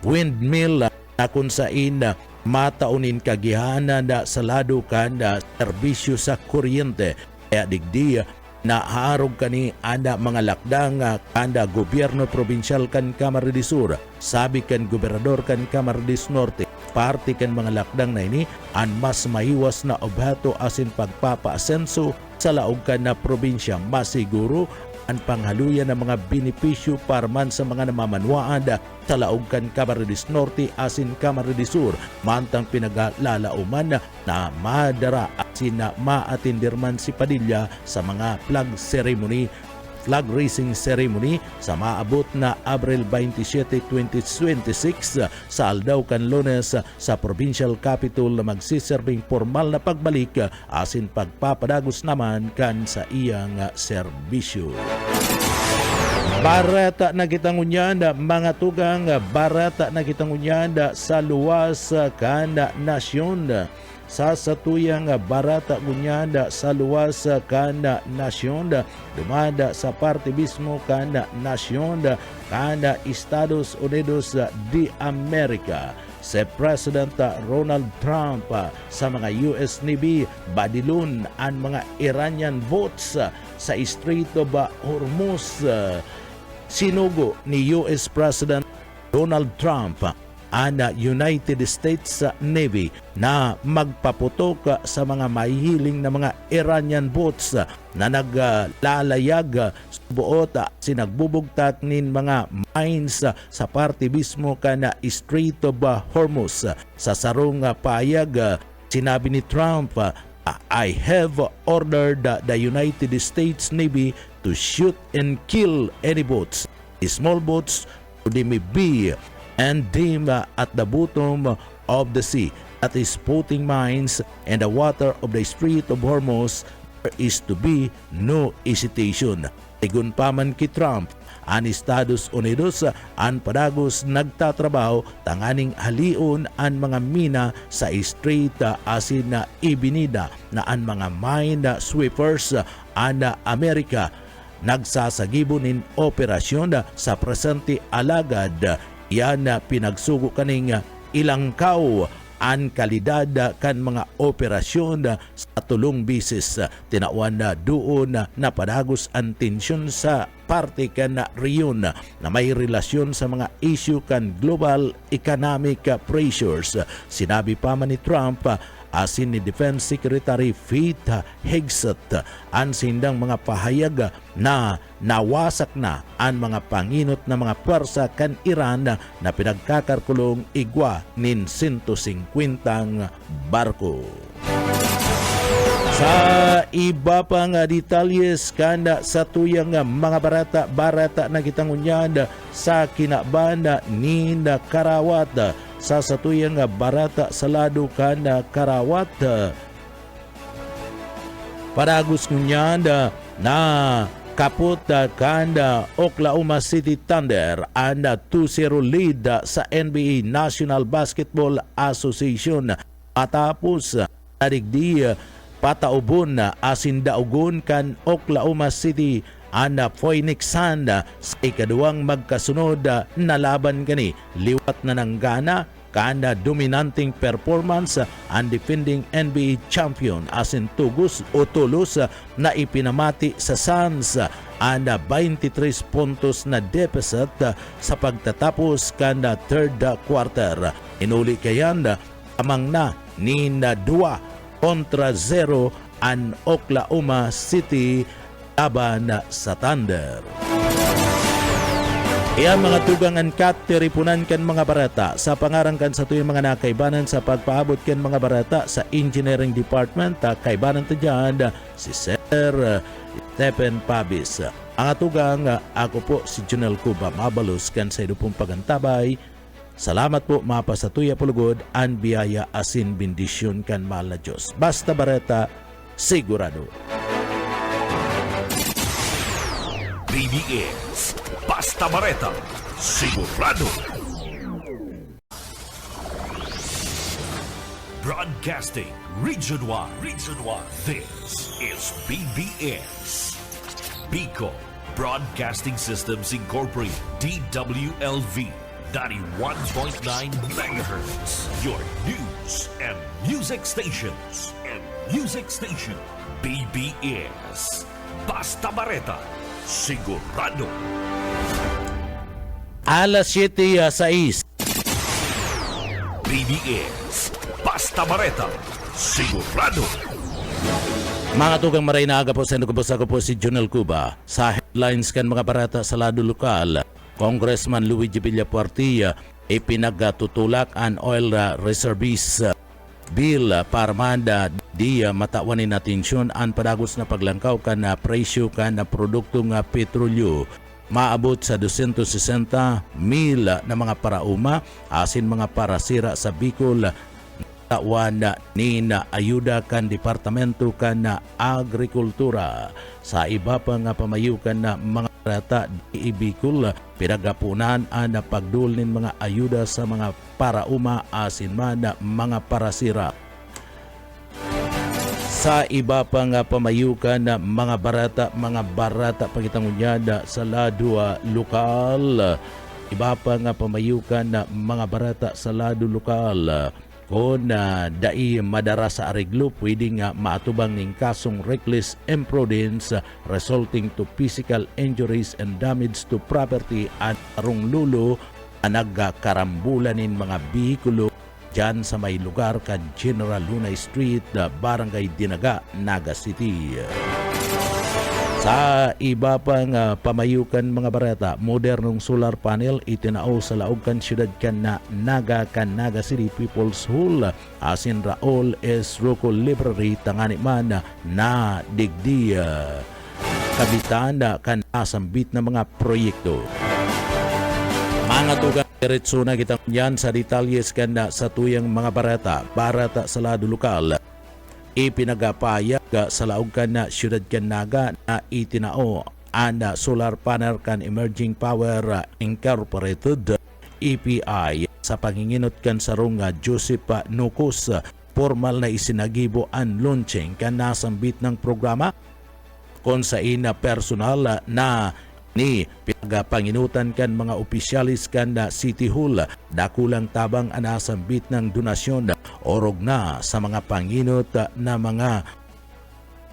windmill na kung sain mataunin kagihanan sa lado kan serbisyo sa kuryente. Kaya digdi na haarog kani anda mga lakdang kanda gobyerno probinsyal kan Camarines Sur sabi kan gobernador kan Camarines Norte parte kan mga lakdang na ini ang mas maiwas na obhato asin pagpapaasenso sa laog kan na probinsya masiguro ang panghaluyan ng mga benepisyo para man sa mga namamanwaan sa laog kan Camarines Norte asin Camarines Sur mantang pinaglalauman na madara asin na maatindir man si Padilla sa mga flag raising ceremony sa maabot na Abril 27, 2026 sa aldaw kan Lunes sa provincial capital na magsiserbing formal na pagbalik asin pagpapadagos naman kan sa iyang serbisyo. Barata na kitang unyanda, mga tugang barata na kitang unyanda sa luwas kanda nasyon. Sa satuyang barata unyanda sa luwas kanda nasyon, dumada sa parte mismo kanda nasyon, kanda Estados Unidos de Amerika. Si President Donald Trump sa mga US Navy badilon ang mga Iranian boats sa Strait of Hormuz. Sinugo ni US President Donald Trump ang United States Navy na magpaputok sa mga mahihiling na mga Iranian boats na naglalayag sa buot sinagbubugtak nin mga mines sa parte mismo kana Strait of Hormuz. Sa sarong payag, sinabi ni Trump, I have ordered the United States Navy to shoot and kill any boats, small boats, they may be, and them at the bottom of the sea that is putting mines in the water of the Strait of Hormuz. There is to be no hesitation. Igun pa man ki Trump, ang Estados Unidos ang padagos nagtatrabaho tanganing halion ang mga mina sa Strait asin na ibinida na ang mga mine sweepers ang Amerika nagsasagibonin operasyon sa presente alagad. Yan pinagsugo kaning ilangkaw ang kalidad kan mga operasyon sa tulong bisis. Tinawan na doon na padagos ang tensyon sa parte kan riyon na may relasyon sa mga issue kan global economic pressures. Sinabi pa man ni Trump, asin ni Defense Secretary Pete Hegseth, ang sindang mga pahayag na nawasak na ang mga panginot na mga pwersa kan Iran na pinagkakarkulong igwa nin 150 barko. Sa iba pang detalyes kanda sa tuyang mga barata na kitang unyad sa kinabanda ni Karawat. Sa satuyang barata sa lado kanda Karawat, padagos ngunyad na kaput kanda Oklahoma City Thunder and 2-0 lead sa NBA National Basketball Association matapos nadigdi pataubon asin daugon kan Oklahoma City ang Phoenix Suns sa ikaduwang magkasunod na laban kani. Liwat na ng gana kanda dominanting performance ang defending NBA champion asin tulos na ipinamati sa Suns ang 23 puntos na deficit sa pagtatapos kanda third quarter. Inuli kayan amang na ni 2-0 ang Oklahoma City laban sa Thunder. Iya mga tugangan kat tiripunan kan mga barata sa pangarangkan sa tuyong mga nakaibanan sa pagpaabot kan mga barata sa engineering department kaibanan ta dyan si Sir Stephen Pabis. Ang atugang ako po si Junel Cuba mabalos kan sa idupong pagantabay. Salamat po mapa sa tuya pulugod an biyaya asin bendisyon kan mahal na Diyos. Basta barata sigurado. BBS Basta Bareta Sigurado. Broadcasting Region 1. This is BBS Bicol Broadcasting Systems Incorporated, DWLV 91.9 megahertz. Your news and music stations. BBS Basta Bareta Sigurado. Alas 7:06. BBS Basta Bareta Sigurado. Mga tugang maray na aga po sa ako po si Junel Cuba. Sa headlines kan mga barata sa lado lokal, Congressman Luigi Villapuertia ipinagtutulak ang oil reserves bill para manda di matawanin na tensyon ang padagos na paglangkaw kan na presyo kan na produkto nga petrolyo. Maabot sa 260,000 na mga parauma asin mga parasira sa Bicol tawan ni na ayuda kan Departamento kan na Agrikultura sa iba pa nga pamayukan na mga rata di Bicol pinagapunan ang pagdulin mga ayuda sa mga parauma asin man na mga parasira. Sa iba pa nga pamayukan na mga barata pagitangunyada sa lado lokal. Iba pa nga pamayukan na mga barata sa lado lokal. Kung dai madara sa ariglo, pwede nga maatubang ning kasong reckless imprudence resulting to physical injuries and damage to property at arong lulo nagkarambulan nin mga bihikulo dyan sa may lugar kan General Lunay Street, Barangay Dinaga, Naga City. Sa iba pang pamayukan mga barata, modernong solar panel itinao sa laog kan syudad kan Naga City People's Hall asin Raul S. Rocco Library tangani man na digdi kabitan kan asambit na mga proyekto. Mga tugang diretso na kita yan sa detalyes kan sa tuyang mga barata sa lado lokal. Ipinagapayag sa laog kan na syudad kan Naga na itinao ang solar panel kan Emerging Power Incorporated EPI sa panginginot kan sarong Joseph Nukos. Formal na isinagibo ang launching kan nasambit ng programa kung sa ina personal na ni pinagapanginutan kan mga opisyalis kan City Hall dakulang tabang anasambit ng donasyon orog na sa mga panginot na mga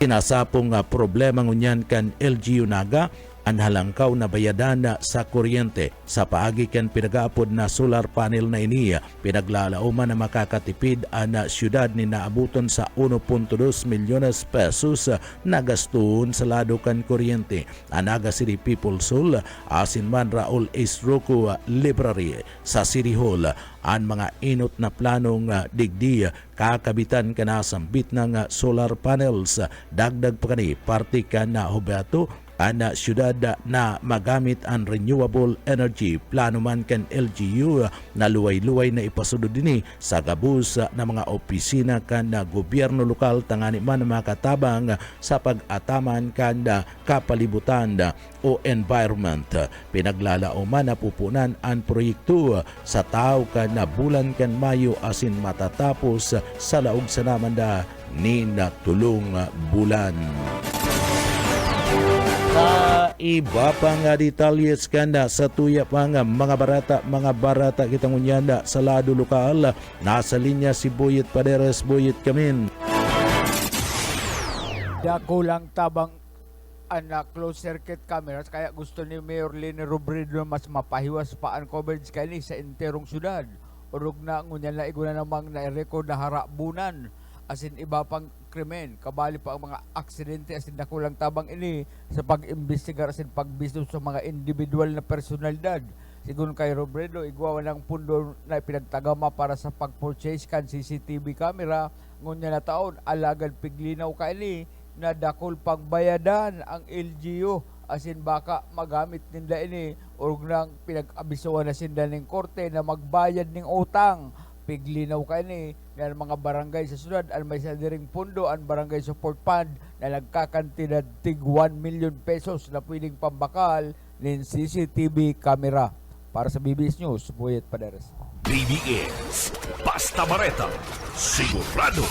kinasapong problema ngunyan kan LGU Naga ang halangkaw na bayadan sa kuryente sa paagi kan pinagaapod na solar panel na ini pinaglalauman na makakatipid ang syudad ni naabuton sa 1.2 milyones pesos na gastuon sa lado kan kuryente. Ang Naga City People's Hall asin man Raul S. Rocco Library sa City Hall ang mga inot na planong digdi kakabitan ka na sambit ng solar panels dagdag pa kani parte ka na hubato ang syudad na magamit ang renewable energy plano man kan LGU na luway-luway na ipasunod din sa gabus na mga opisina kan gobyerno lokal tangani man makatabang sa pag-ataman kan kapalibutan o environment. Pinaglalauman na pupunan ang proyekto sa tao kan bulan kan Mayo asin matatapos sa laog sa namanda ni natulong bulan. Sa iba pa nga detalyes kanda sa tuya pa nga mga barata kitang unyanda sa lado lokal. Nasa linya si Boyet Paderes. Boyet Kamin. Dako lang tabang closed circuit cameras kaya gusto ni Mayor Lene Robredo mas mapahiwas pa ang coverage kani sa enterong syudad. Urog na ngunyan na iguna namang na-record na harabunan asin iba pang krimen, kabali pa ang mga aksidente asin dakulang tabang ini sa pag-imbestigar asin pagbisdo sa mga individual na personalidad. Sigun kay Robredo, igwawa ng pundo na pinagtagama para sa pag-purchase kan CCTV camera ngunya na taon, alagad piglinaw ka ini na dakol pagbayadan ang LGU asin baka magamit nila ini urog nang pinag-abisawan na sinda ng korte na magbayad ng utang. Piglinaw ka ini ng mga barangay sa syudad ang may sadiring pundo ang barangay support fund na nagkakantidad tig 1 million pesos na pwedeng pambakal ng CCTV camera. Para sa BBS News, Boyet Paderes. BBS Basta Bareta Sigurado.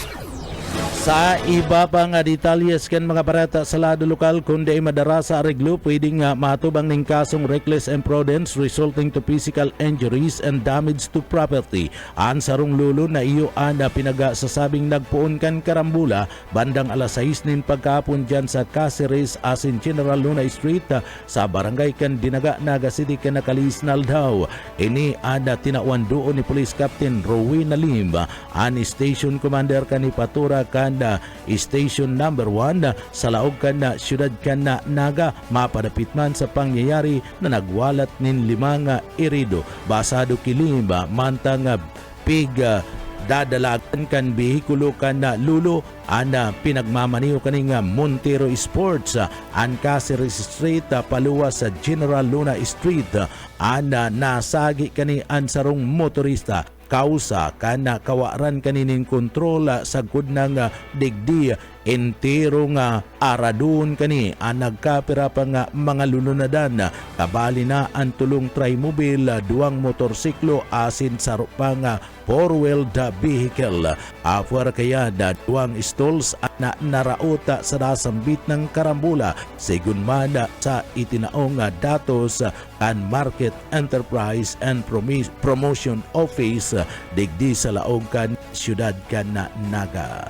Sa iba pa nga detalyes kan mga barata sa lado lokal kundi madara sa ariglo pwedeng matubang ning kasong reckless imprudence resulting to physical injuries and damage to property. Ang sarong lulo na iyo na pinagasasabing nagpuon kan karambula bandang alas 6 nin pagkapon dyan sa Caceres asin General Lunay Street sa barangay kan Dinaga, Naga City kan nakalis naldaw. Ini ada tinawan doon ni Police Captain Rowena Lim ang station commander kan ipatura kanda station number 1 sa laog kanda syudad kanda Naga mapadapit man sa pangyayari na nagwalat nin 5 irido basado kilimba mantang pig dadalagan kan bihikulo kanda lulo ana pinagmamaniho kaning Montero Sports an Caceres Street paluwas sa General Luna Street ana nasagi kani an sarong motorista kausa kana kawaran kaninin kontrola sa gudnang digdi entero nga aradon kani ang nagkapira pa nga mga lununadan kabali na ang tulong trimobile, 2 motorsiklo asin sa pa nga 4-wheeled vehicle. Afwar kaya da 2 stalls na narauta sa nasambit ng karambula sigun man sa itinaong datos and Market Enterprise and Promotion Office digdi sa laog kan siyudad kan Naga.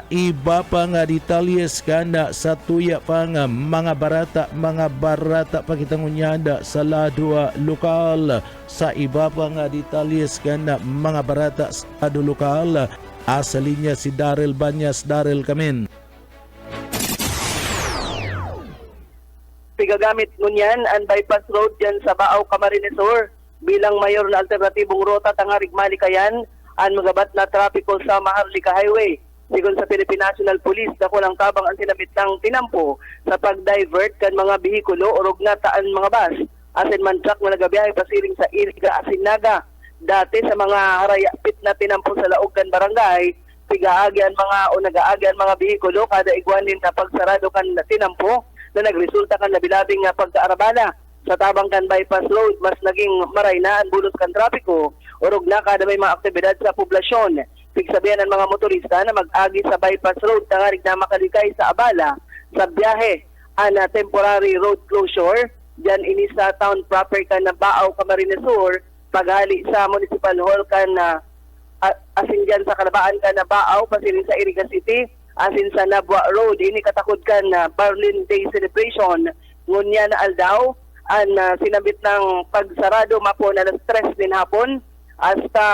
Iba pa nga detalyes kanda sa tuya pa nga mga barata pakitangunyanda sa ladua lokal. Sa iba pa nga detalyes kanda mga barata sa lado lokal, asa linya si Daryl Banyas. Daryl, kamin. Pigagamit ngunyan ang bypass road dyan sa Baaw, Camarines Sur bilang mayor na alternatibong rota tangarig malikayan ang magabat na trapiko sa Maharlika Highway. Sigon sa Philippine National Police, dako lang tabang ang sinabit ng tinampo sa pag-divert kan mga bihikulo o na taan mga bus. Asin man truck na nagabiyahe pasiring sa Iriga, Asinaga. Dati sa mga harayapit na tinampo sa laog kan barangay, pigaagyan mga o nagaagyan mga bihikulo kada igwanin na pagsarado kan tinampo na nagresulta kan labilabing nga pagkaarabala. Sa tabang kan bypass road, mas naging maray na ang bulos kan trapiko o na kada may mga aktibidad sa poblasyon. Pigsabihan ng mga motorista na mag-agi sa bypass road tangarig na makalikay sa abala sa biyahe ang temporary road closure dyan ini sa town proper kan na Baaw, Camarines Sur paghali sa Municipal Hall kan asin dyan sa Kalabaan kan na Baaw pasirin sa Iriga City asin sa Nabwa Road ini katakod kan na Berlin Day Celebration ngunya na aldaw ang sinabit ng pagsarado mapo na alas 3 din hapon hasta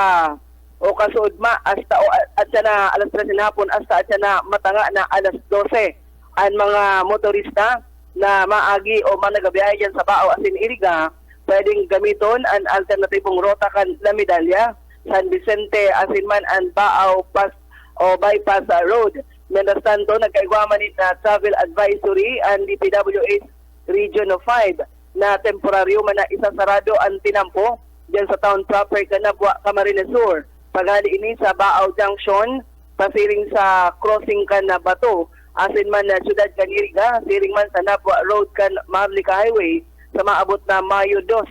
o kasuod hasta o atya na alas 3 din hapon hasta atya na matanga na alas 12 ang mga motorista na maagi o managabiyahe dyan sa Baaw asin Iriga pwedeng gamiton ang alternatibong rota kan La Medalla, San Vicente asin man ang Baaw Pass o Bypass Road. Mientras tanto, nagkaigwaman na travel advisory ang DPWH Region of 5 na temporaryo man na isasarado ang tinampo dyan sa town proper Canabua, Camarines Sur. Paghali ini sa Baaw Junction, pasiring sa crossing kan na Bato, asin man na Siyudad kan Iriga, siring man sa Nabua Road kan Maharlika Highway, sa maabot na Mayo 2,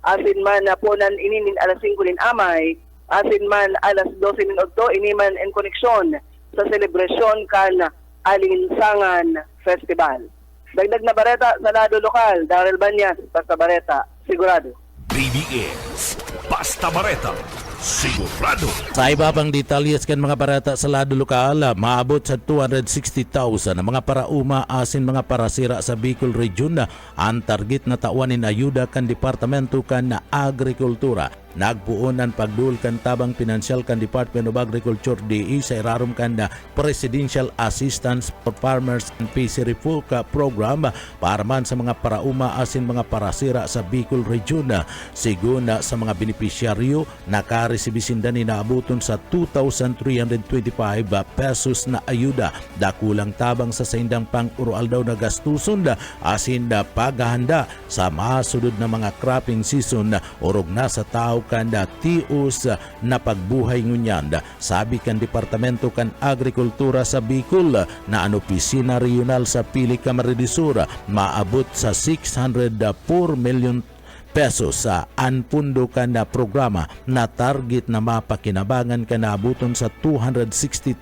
asin man na punan ininin alas 5 din amay, asin man alas 12 din ogto, iniman en koneksyon sa selebrasyon kan Alinsangan Festival. Dagdag na bareta sa lado lokal, Daryl Banyas, Basta Bareta, sigurado. BBS Basta Bareta, sigurado. Sa iba pang detalyes kan mga barata sa lado lokal, maabot sa 260,000 na mga parauma asin mga parasira sa Bicol Region ang target na tawanin ayuda kan Departamento kan na Agrikultura. Nagpuon ang pagdul kan tabang pinansyal kan Department of Agriculture DE sa irarom kan na Presidential Assistance for Farmers and Fishery Folk Program para man sa mga parauma asin mga parasira sa Bicol Region. Sigun sa mga benepisyaryo nakaresebisin ni naabuton sa 2,325 pesos na ayuda. Dakulang tabang sa saindang pang-urual daw na gastuson asin paghahanda sa masudod na mga cropping season orog na sa tao kanda tius na pagbuhay ngunyan. Sabi kan Departamento kan Agrikultura sa Bicol na ang opisina regional sa Pili, Camarines Sur maabot sa 604 million pesos sa anpundo ka na programa na target na mapakinabangan ka na abuton sa 260,000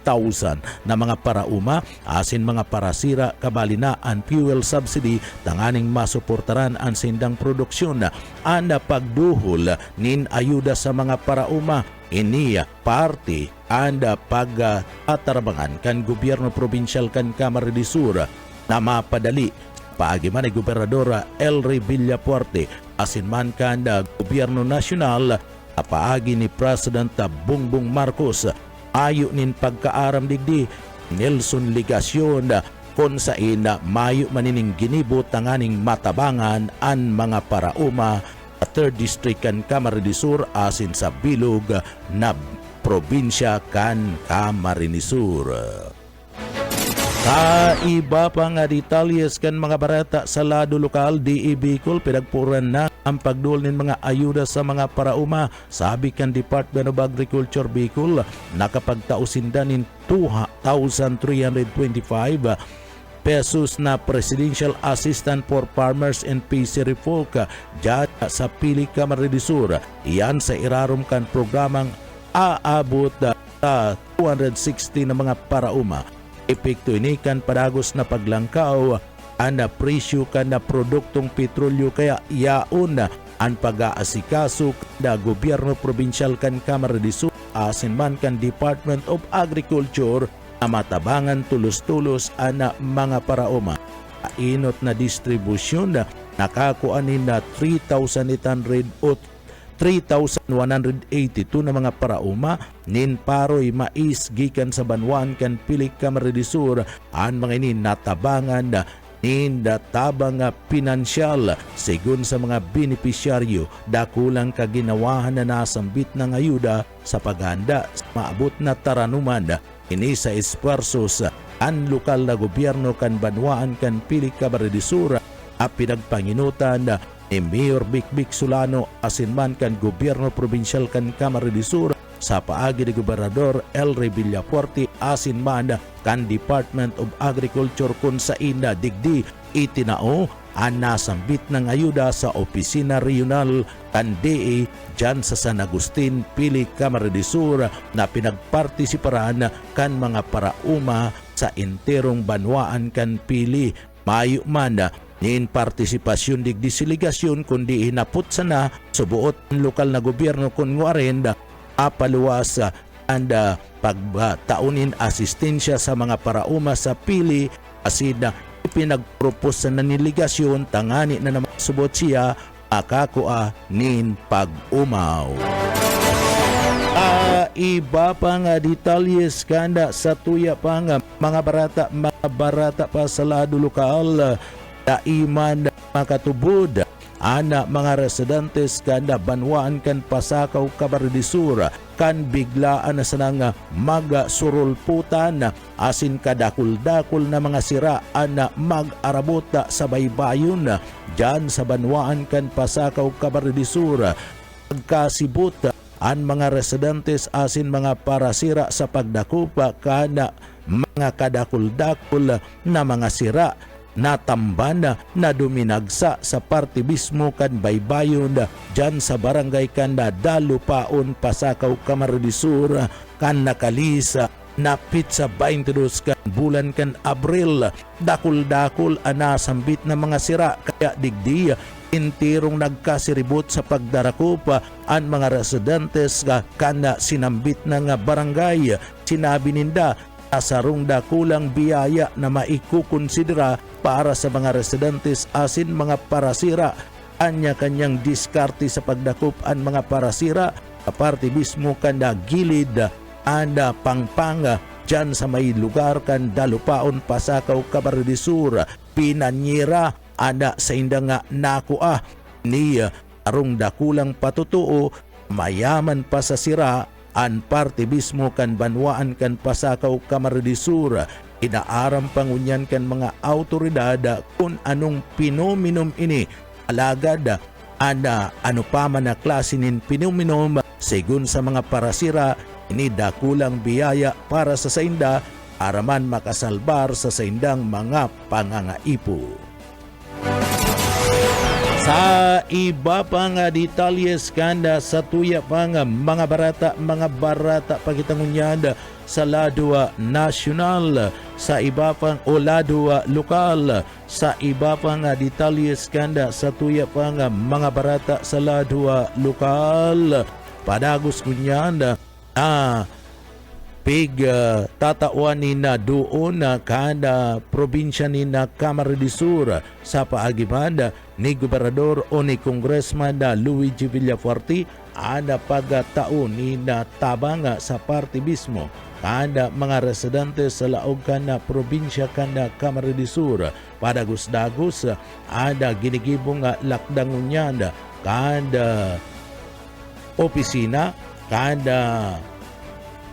na mga parauma asin mga parasira kabali na ang fuel subsidy tanganing masuportaran ang sindang produksyon anda pagduhol nin ayuda sa mga parauma iniya parte anda pag-atarbangan kan gobyerno probinsyal kan Camarines Sur na mapadali paagi man ni Gobernador Elry Villapuerte asin man kan gobyerno nasyonal paagi ni President Bongbong Marcos ayo nin pagkaaram digdi Nelson Ligacion kon sa ina mayo manining ginibot tanganing matabangan an mga parauma 3rd District kan Camarines Sur asin sa bilog na probinsya kan Camarines Sur. Sa iba pa nga detalyes kan mga barata sa lado lokal di Bicol, pinagpuran na ang pagdul ng mga ayuda sa mga parauma. Sabi kan Department of Agriculture Bicol, nakapagtausindan ng 2,325 pesos na Presidential Assistant for Farmers and Fishery Folk dyan sa Pili Camarines Sur. Iyan sa irarom kan programang aabot sa 260 na mga parauma. Epekto ini kan padagos na paglangkaw ang presyo kan na produktong petrolyo, kaya yaon ang pag-aasikaso na gobyerno probinsyal kan Camarines Sur asin man kan Department of Agriculture na matabangan tulos-tulos ang mga parauma. Inot na distribusyon nakakuanin na 3,800 o 3,182 na mga parauma nin paroy mais gikan sa Banwan kan Pili Camarines Sur. Ang mga ini natabangan nin tabang pinansyal sigun sa mga benepisyaryo, dakulang kaginawahan na nasambit ng ayuda sa paghanda sa maabot na taranuman. Ini sa esforsos ang lokal na gobyerno kan Banwaan kan Pili Camarines Sur pinagpanginutan ni Mayor Bikbik Solano asin man kan gobyerno probinsyal kan Camarines Sur sa paagi ni Gobernador Elry Villafuerte asin man kan Department of Agriculture kun sa ina digdi itinao ang nasambit ng ayuda sa opisina regional kan DA dyan sa San Agustin, Pili Camarines Sur na pinagpartisiparan kan mga parauma sa enterong Banwaan kan Pili. Mayo man nin partisipasyon digdi siligasyon kundi hinapot sana subuot ng lokal na gobyerno kun nguarenda apaluwas anda pagtaunin asistensya sa mga parauma sa Pili asida pinagpropose na niligasyon tangani na naman subot siya akakua nin pag-umaw. Iba pa nga detalyes kanda sa tuya pa nga mga barata pa sa lado lokal iman makatubod ana mga residentes kanda Banwaan kan Pasakaw Camarines Sur kan biglaan na sanang magasurulputan asin kadakul-dakul na mga sira ana mag-arabota sa baybayon dyan sa Banwaan kan Pasakaw Camarines Sur. Pagkasibot ang mga residentes asin mga parasira sa pagdakupa kana mga kadakul-dakul na mga sira natamban na duminagsa sa parte mismo kan baybayon dyan sa barangay kan Dalupaon Pasakaw Camarines Sur kan nakalisa napit sa 22 kan bulan kan Abril. Dakul-dakul anasambit na mga sira kaya digdi intirong nagkasiribot sa pagdarakupa ang mga residentes kan sinambit ng barangay. Sinabi ninda asarong dakulang biyaya na maikukonsidera para sa mga residentes asin mga parasira. Anya-kanyang diskarte sa pagdakup ang mga parasira sa parte mismo kanda gilid anda pangpanga dyan sa may lugar kan Dalupaon Pasakaw Camarines Sur. Pinanyira anda sa indang nakua ni arong dakulang patutuo mayaman pa sa sira an parte mismo kan Banwaan kan Pasakaw Camarines Sur. Inaaram pangunyan kan mga autoridad kung anong pinominom ini alagad ano pa man na klase nin pinominom sigun sa mga parasira ini dakulang biyaya para sa sainda araman makasalbar sa saindang mga pangangaipo. Sa iba pa nga detalyes kanda sa tuya pa nga mga barata pagitangunyad sa ladwa nasyonal sa iba pang o ladwa lokal. Sa iba pa nga detalyes kanda sa tuya pa nga mga barata sa ladwa lokal padagos kunyan tatawan ni na doon na kada probinsya ni na Camarines Sur sa paagiman ni Gobernador o ni Congressman na Luigi Villafuerte ada pagataon ni na tabanga sa parte mismo kada mga residente sa laog kana probinsya kana Camarines Sur padagos-dagos ada ginigibong lakdangunyan kada opisina kada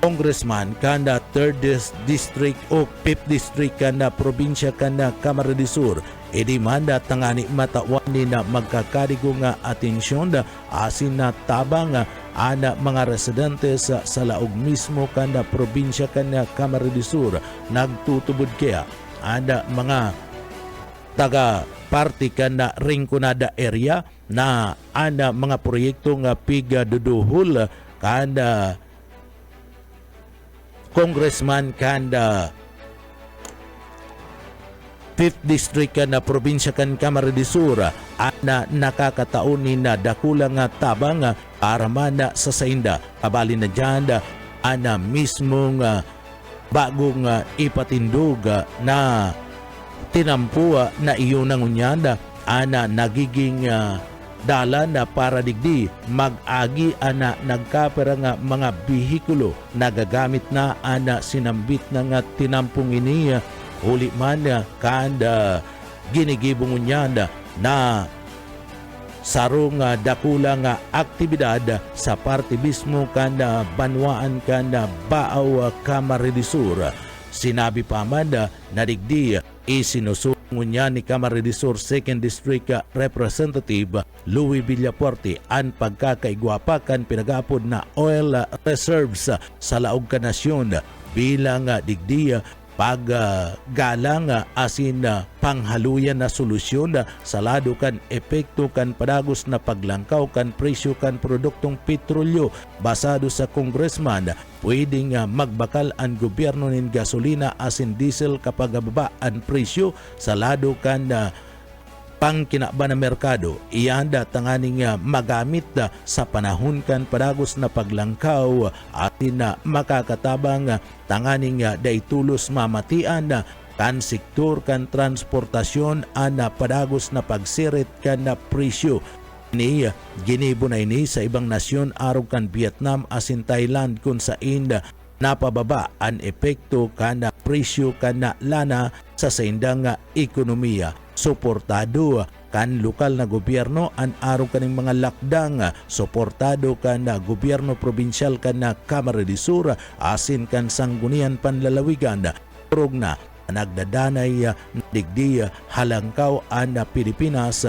congressman kanda 3rd district o 5th district kanda probinsya kanda Camarines Sur idimanda tangani matawani na magkakadigo nga atensyon da asin na tabang ana mga residente sa laog mismo kanda probinsya kanda Camarines Sur nagtutubod kaya ada mga taga party kanda Rinconada area na ana mga proyekto nga piga duduhol kanda congressman kanda 5th district na probinsya kan Camarines Sur ana nakakataon ni na dakula nga tabang para mana sa sainda kabali na dyan ana mismong bagong ipatindog na tinampua na iyon ng unyanda ana nagiging dalan na para digdi mag-agi ana nagkapera nga mga bihikulo nagagamit na ana sinambit na nga tinampong ini uli man kanda ginigibong unyanda na sarong dakula nga aktibidad sa parte mismo kanda banwaan kanda Baaw Camarines Sur. Sinabi pa man na digdi isinusungon niya ni Camarines Sur 2nd District Representative Louis Villapuerte ang pagkakaigwapakan pinagapod na oil reserves sa laog ka nasyon bilang digdi paggalang asin panghaluyan na solusyon sa lado kan epekto kan padagos na paglangkaw kan presyo kan produktong petrolyo basado sa congressman pwedeng magbakal ang gobyerno nin gasolina asin diesel kapag baba ang presyo sa lado kan pangkinaba na merkado iyanda tanganing magamit sa panahon kan padagos na paglangkaw atin na makakatabang tanganing daitulos mamatian kan sektor kan transportasyon ana padagos na pagsirit kan na presyo ni ginibo na ini sa ibang nasyon arog kan Vietnam asin Thailand kung saan napababa ang epekto kan na presyo kan na lana sa saindang ekonomiya. Suportado kan lokal na gobyerno ang araw kaning mga lakdang suportado kan na gobyerno probinsyal kan na Camarines Sur asin kan sanggunian panlalawigan turog na nagdadanay digdi halangkaw ang Pilipinas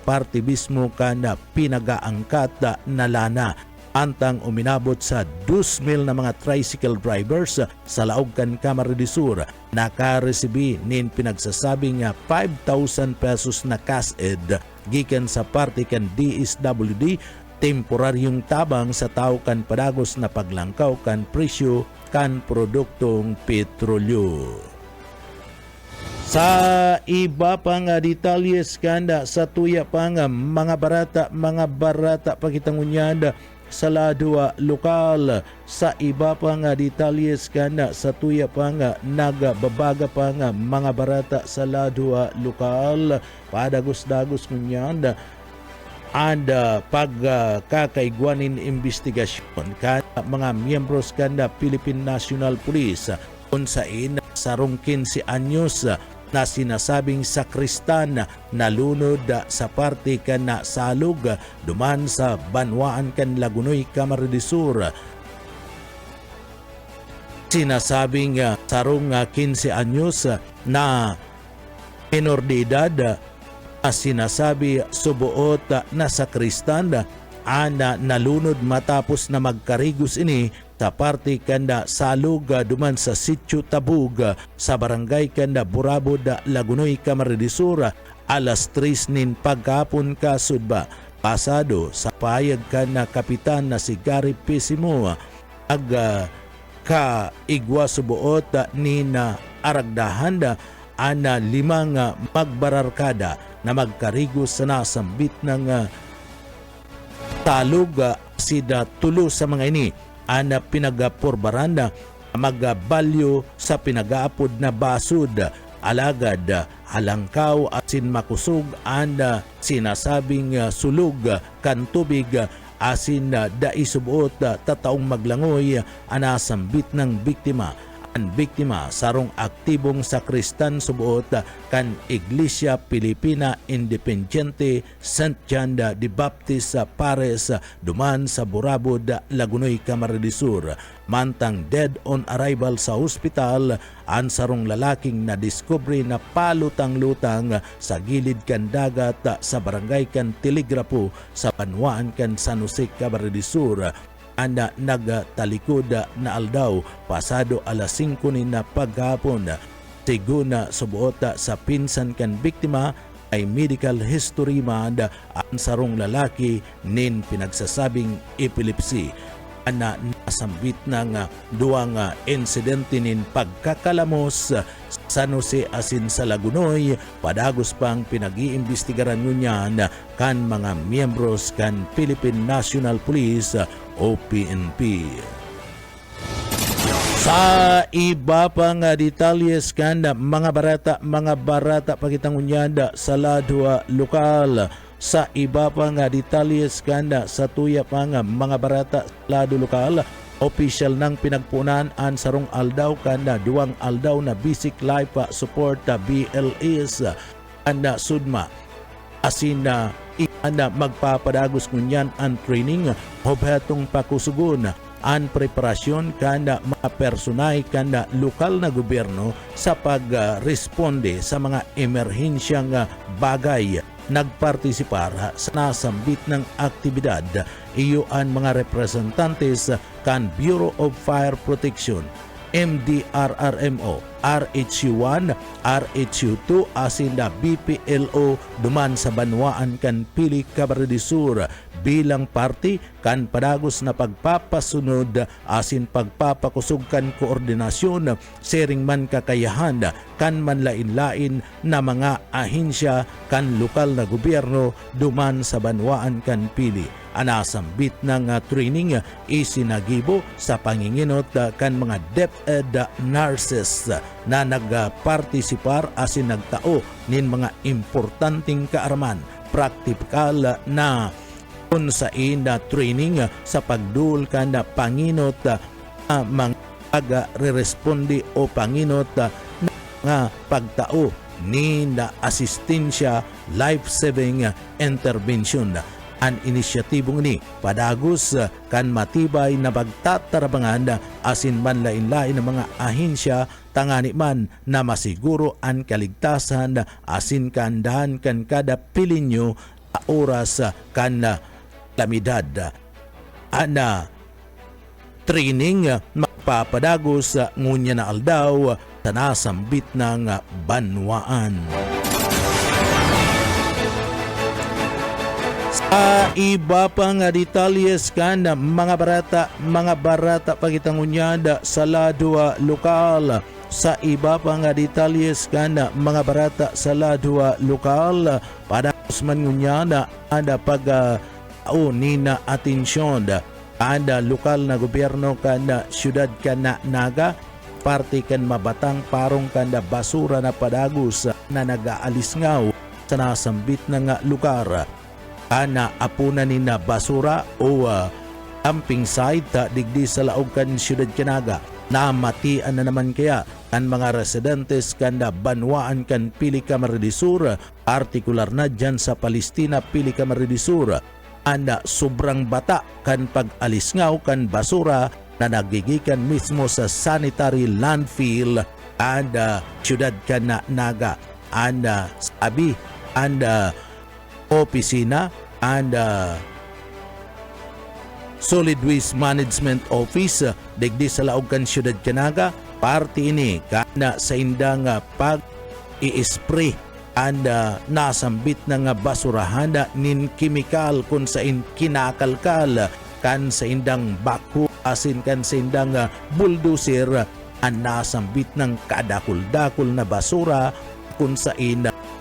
parte mismo kan na pinagaangkat na lana antang uminabot sa 2,000 na mga tricycle drivers sa laog kan Camarines Sur nakaresibi nin pinagsasabing 5,000 pesos na cash-ed gikan sa parte kan DSWD temporaryong tabang sa tao kan padagos na paglangkaw kan presyo kan produktong petrolyo. Sa iba pang detalyes kanda sa tuya pang mga barata pakitangunyanda sa ladwa lokal sa iba pang detalyes kanda sa tuya pang nagababaga pang mga barata sa ladwa lokal padagos-dagos kunyanda anda pagkakaigwanin investigasyon kanda mga miyembros kanda Philippine National Police kung saan sarong 15 anyos na sinasabing sakristan nalunod sa parte kan na salug duman sa Banwaan kan Lagunoy, Camarines Sur. Sinasabing sarong 15 anyos na minor de edad na sinasabi subuot na sakristan ana nalunod matapos na magkarigos ini sa parte kanda salug duman sa Sitio Tabug sa barangay kanda Burabod, Lagunoy, Camarines Sur alas 3 nin pagkapon kasudba pasado sa payag kanda kapitan na si Gary Pesimo ag kaigwa subuot ni na aragdahan ana 5 magbararkada na magkarigos sa nasambit ng talog sida tulo sa mga ini ana pinagapurbaranda magabalyo sa pinagaapod na basud alagad halangkaw asin makusog anda sinasabing sulog kan tubig asin daisubuot tataong maglangoy anasambit ng biktima ang biktima sarong aktibong sakristan subuot kan Iglesia Pilipina Independiente St. John de Baptist Pares duman sa Burabod, Lagunoy, Camarines Sur. Mantang dead on arrival sa hospital ang sarong lalaking na diskubre na palutang-lutang sa gilid kan dagat sa barangay kan Telegrapo sa Banwaan kan San Jose, Camarines Sur. Ana nagtalikod na aldaw pasado alas 5 ni na paghapon. Siguna subuot sa pinsan kan biktima ay medical history man ang sarong lalaki nin pinagsasabing epilepsy. Ana nasambit ng duwang insidente nin pagkakalamos San Jose asin sa Lagunoy. Padagos pang pinag-iimbestigaran ngunyan kan mga miyembros kan Philippine National Police o PNP. Sa iba pang detalyes kan mga barata pakitang unyanda sa ladwa lokal. Sa iba pang detalyes kan sa tuya pang mga barata lado lokal, official nang pinagpunan ang sarong aldaw kan duwang aldaw na basic life support BLS anda sudma asin anda magpapadagos kunyan ang training hobhetong pakusugon ang preparasyon kanda mga personay kanda lokal na gobyerno sa pagresponde sa mga emerhensyang bagay. Nagpartisipar sa nasambit ng aktibidad iyo ang mga representantes kan Bureau of Fire Protection, MDRRMO, RHU1, RHU2 asin na BPLO duman sa Banwaan kan Pili, Camarines Sur bilang party kan padagos na pagpapasunod asin pagpapakusog kan koordinasyon sering man kakayahan kan manlain-lain na mga ahensya kan lokal na gobyerno duman sa Banwaan kan Pili. Anasambit ng training isinagibo sa panginginot kan mga DepEd nurses na nagpartisipar asin nagtao nin mga importanteng kaaraman praktikal na unsain na training sa pagdul kan panginot mga pag-responde o panginot na pagtao ni na asistensya life-saving intervention. Ang inisyatibong ni padagos kan matibay na pagtatarabangan asin manlain-lain ng mga ahensya tangani man na masiguro ang kaligtasan asin kaandahan kan kada pilinyo oras kan lamidad. Ana training magpapadagos ngunya na aldaw sa nasambit ng Banwaan. Sa iba pang detalyes kan mga barata pakitang unyada sa ladwa lokal. Sa iba pang detalyes kan mga barata sa ladwa lokal pada man unyada ada pag nina atensyon ada lokal na gobyerno kan syudad kan Naga parte kan mabatang parong kan basura na padagos na nagaalisngaw sa nasambit ng lugar. Ana apuna ni na basura o dumping site digdi sa laog kan siyudad Kanaga. Namatian na naman kaya ang mga residentes kan Banwaan kan Pili, Camarines Sur, partikular na dyan sa Palestina, Pili, Camarines Sur. Anda sobrang bata kan pag-alisngaw kan basura na nagigikan mismo sa sanitary landfill and siyudad kan Naga. Anda sabi anda opisina and Solid Waste Management Office digdi sa laog kan siyudad Kanaga. Parte ini kana sa indang pag-i-spray and nasambit ng basurahan nin kimikal kung sa kinakalkal kan sa indang baku asin kan sa indang bulldozer ang nasambit ng kadakul-dakul na basura kung sa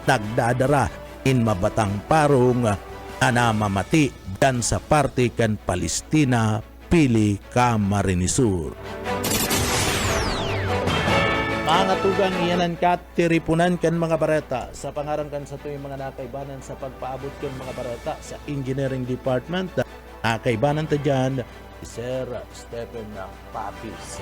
nagdadara in mabatang parong namamati dan sa parte kan Palestina, Pili, Camarines Sur. Mga tugang iyanan katiripunan kan mga barata sa pangarang kan sa tuwing mga nakaibanan sa pagpaabot kan mga barata sa Engineering Department. Nakaibanan ta dyan, Sir Stephen Papis.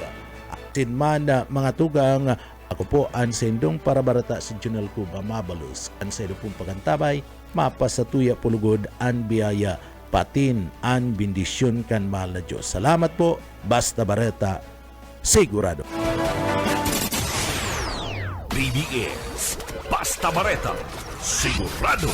Sinmana mga tugang, ako po ang sendong para barata si Junel Cuba Mabalus. Ang sendo pong pagantabay, mapasatuya pulugod ang biyaya, patin ang bendisyon kan mahal na Diyos. Salamat po, basta bareta, sigurado. BBS Basta Bareta, sigurado.